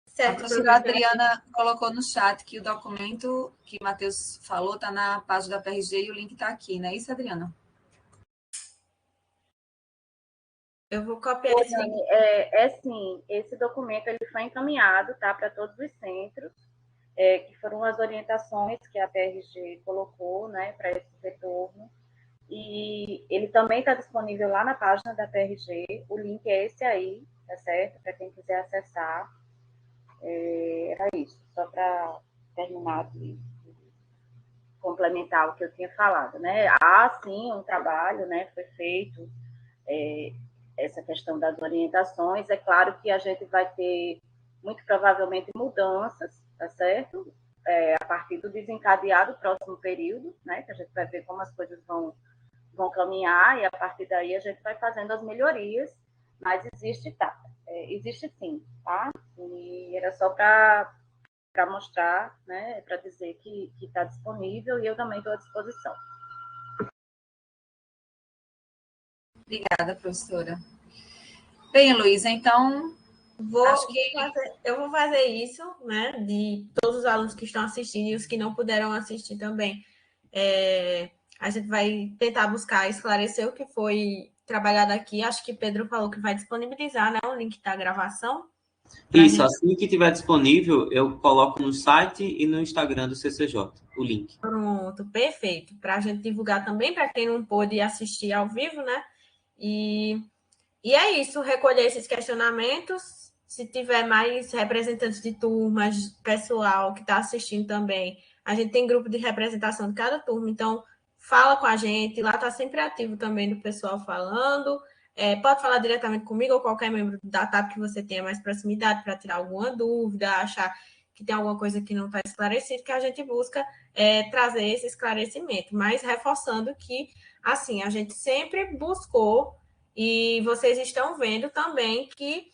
S2: Certo,
S1: a professora Adriana colocou no chat que o documento que o Matheus falou está na página da PRG e o link está aqui, não é isso, Adriana?
S2: Eu vou copiar esse link.
S12: Sim, esse documento ele foi encaminhado, tá, para todos os centros, que foram as orientações que a PRG colocou, né, para esse retorno. E ele também está disponível lá na página da PRG. O link é esse aí, tá certo? Para quem quiser acessar. Era isso, só para terminar de complementar o que eu tinha falado, né? Há, sim, um trabalho, né? Foi feito essa questão das orientações. É claro que a gente vai ter, muito provavelmente, mudanças, tá certo? A partir do desencadeado do próximo período, né? Que a gente vai ver como as coisas vão caminhar e, a partir daí, a gente vai fazendo as melhorias, mas existe sim, tá? E era só para mostrar, né, para dizer que está disponível e eu também estou à disposição.
S1: Obrigada, professora. Bem, Luísa, então,
S2: eu vou fazer isso, né, de todos os alunos que estão assistindo e os que não puderam assistir também. A gente vai tentar buscar esclarecer o que foi trabalhado aqui. Acho que Pedro falou que vai disponibilizar, né, o link da gravação.
S13: Isso, assim que tiver disponível, eu coloco no site e no Instagram do CCJ, o link.
S2: Pronto, perfeito. Para a gente divulgar também, para quem não pôde assistir ao vivo, né? E é isso, recolher esses questionamentos. Se tiver mais representantes de turmas, pessoal que está assistindo também, a gente tem grupo de representação de cada turma, então fala com a gente, lá está sempre ativo também do pessoal falando. Pode falar diretamente comigo ou qualquer membro da TAP que você tenha mais proximidade para tirar alguma dúvida, achar que tem alguma coisa que não está esclarecida, que a gente busca trazer esse esclarecimento, mas reforçando que, assim, a gente sempre buscou, e vocês estão vendo também que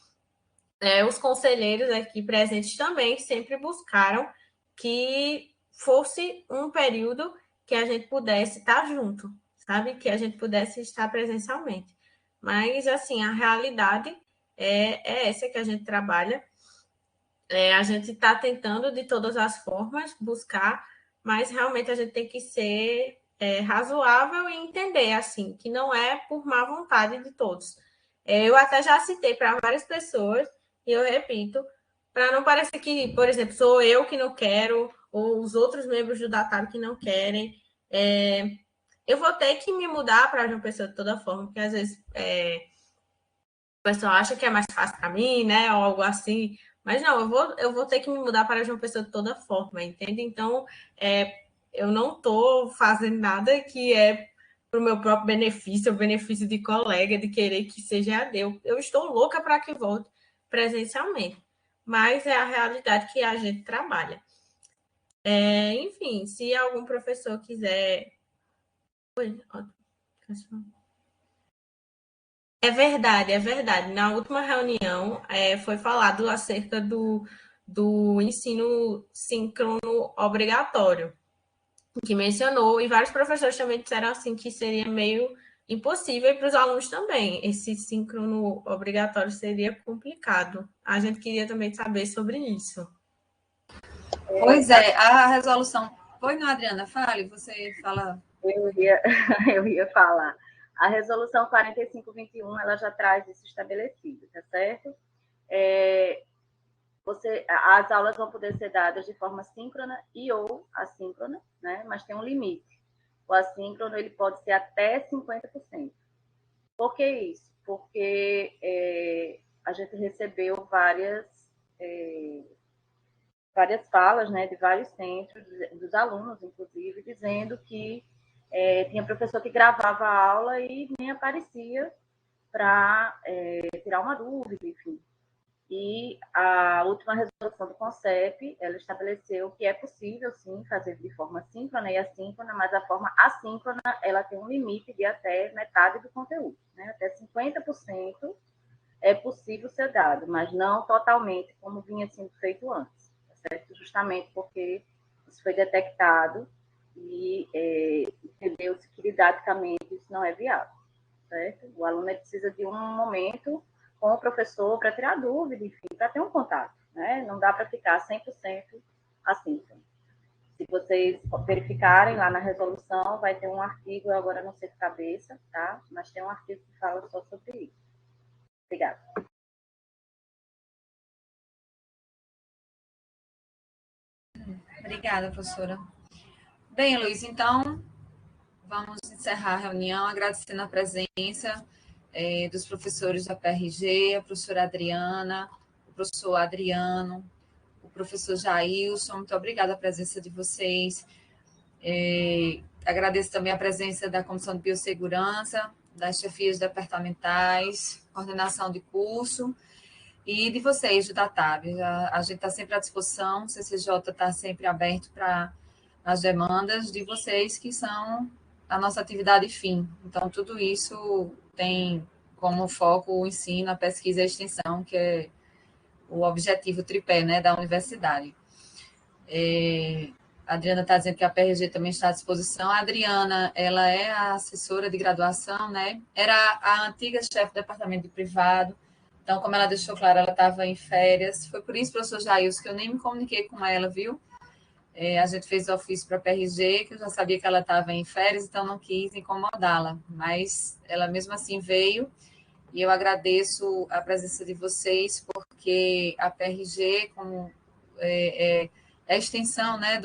S2: os conselheiros aqui presentes também sempre buscaram que fosse um período que a gente pudesse estar junto, sabe? Que a gente pudesse estar presencialmente. Mas, assim, a realidade é essa que a gente trabalha. A gente está tentando, de todas as formas, buscar, mas realmente a gente tem que ser razoável e entender, assim, que não é por má vontade de todos. Eu até já citei para várias pessoas, e eu repito, para não parecer que, por exemplo, sou eu que não quero, ou os outros membros do Datab que não querem. Eu vou ter que me mudar para João Pessoa de toda forma, porque às vezes o pessoal acha que é mais fácil para mim, né, ou algo assim, mas não, eu vou ter que me mudar para João Pessoa de toda forma, entende? Então, eu não estou fazendo nada que é para o meu próprio benefício, o benefício de colega, de querer que seja EAD. Eu estou louca para que volte presencialmente, mas é a realidade que a gente trabalha. Enfim, se algum professor quiser... É verdade. Na última reunião foi falado acerca do ensino síncrono obrigatório, que mencionou, e vários professores também disseram assim que seria meio impossível para os alunos também. Esse síncrono obrigatório seria complicado. A gente queria também saber sobre isso.
S1: Pois é, a resolução... Oi, não, Adriana, fale, você fala...
S12: Eu ia falar. A resolução 4521, ela já traz isso estabelecido, tá certo? As aulas vão poder ser dadas de forma síncrona e ou assíncrona, né? Mas tem um limite. O assíncrono, ele pode ser até 50%. Por que isso? Porque a gente recebeu várias falas, né, de vários centros, dos alunos, inclusive, dizendo que tinha professor que gravava a aula e nem aparecia para tirar uma dúvida, enfim. E a última resolução do CONCEP, ela estabeleceu que é possível, sim, fazer de forma síncrona e assíncrona, mas a forma assíncrona, ela tem um limite de até metade do conteúdo, né? Até 50% é possível ser dado, mas não totalmente, como vinha sendo feito antes. certo? Justamente porque isso foi detectado e entendeu-se que didaticamente isso não é viável, certo? O aluno precisa de um momento com o professor para tirar dúvida, enfim, para ter um contato, né? Não dá para ficar 100% assim. Se vocês verificarem lá na resolução, vai ter um artigo, eu agora não sei de cabeça, tá? Mas tem um artigo que fala só sobre isso. Obrigada.
S1: Obrigada, professora. Bem, Luiz, então, vamos encerrar a reunião agradecendo a presença dos professores da PRG, a professora Adriana, o professor Adriano, o professor Jailson. Muito obrigada a presença de vocês. Agradeço também a presença da Comissão de Biossegurança, das chefias departamentais, coordenação de curso e de vocês, do DATAB. A gente está sempre à disposição, o CCJ está sempre aberto para as demandas de vocês, que são a nossa atividade fim. Então, tudo isso tem como foco o ensino, a pesquisa e a extensão, que é o objetivo tripé, né, da universidade. A Adriana está dizendo que a PRG também está à disposição. A Adriana, ela é a assessora de graduação, né? Era a antiga chefe do departamento de privado. Então, como ela deixou claro, ela estava em férias. Foi por isso, professor Jailson, que eu nem me comuniquei com ela, viu? A gente fez o ofício para a PRG, que eu já sabia que ela estava em férias, então não quis incomodá-la. Mas ela mesmo assim veio, e eu agradeço a presença de vocês, porque a PRG, como a extensão, né,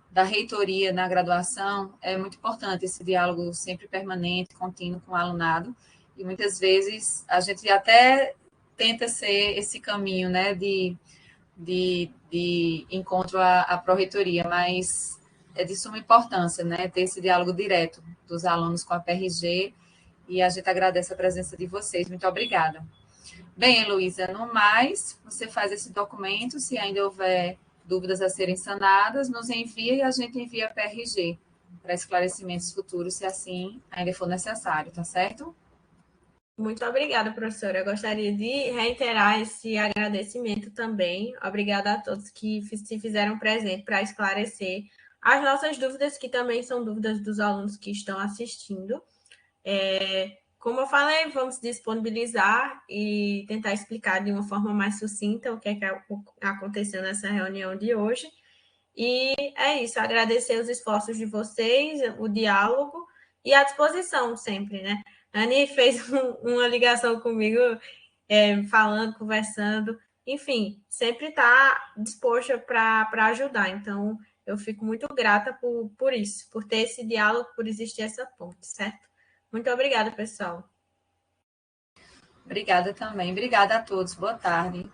S1: da reitoria na graduação, é muito importante esse diálogo sempre permanente, contínuo com o alunado, e muitas vezes a gente até tenta ser esse caminho, né, de encontro à pró-reitoria, mas é de suma importância, né, ter esse diálogo direto dos alunos com a PRG, e a gente agradece a presença de vocês. Muito obrigada. Bem, Heloísa, no mais, você faz esse documento, se ainda houver dúvidas a serem sanadas, nos envia e a gente envia a PRG para esclarecimentos futuros, se assim ainda for necessário, tá certo?
S2: Muito obrigada, professora. Eu gostaria de reiterar esse agradecimento também. Obrigada a todos que se fizeram presente para esclarecer as nossas dúvidas, que também são dúvidas dos alunos que estão assistindo. Como eu falei, vamos disponibilizar e tentar explicar de uma forma mais sucinta o que é que aconteceu nessa reunião de hoje. E é isso, agradecer os esforços de vocês, o diálogo e a disposição sempre, né? A Ani fez uma ligação comigo, falando, conversando, enfim, sempre está disposta para ajudar. Então, eu fico muito grata por isso, por ter esse diálogo, por existir essa ponte, certo? Muito obrigada, pessoal.
S1: Obrigada também. Obrigada a todos. Boa tarde.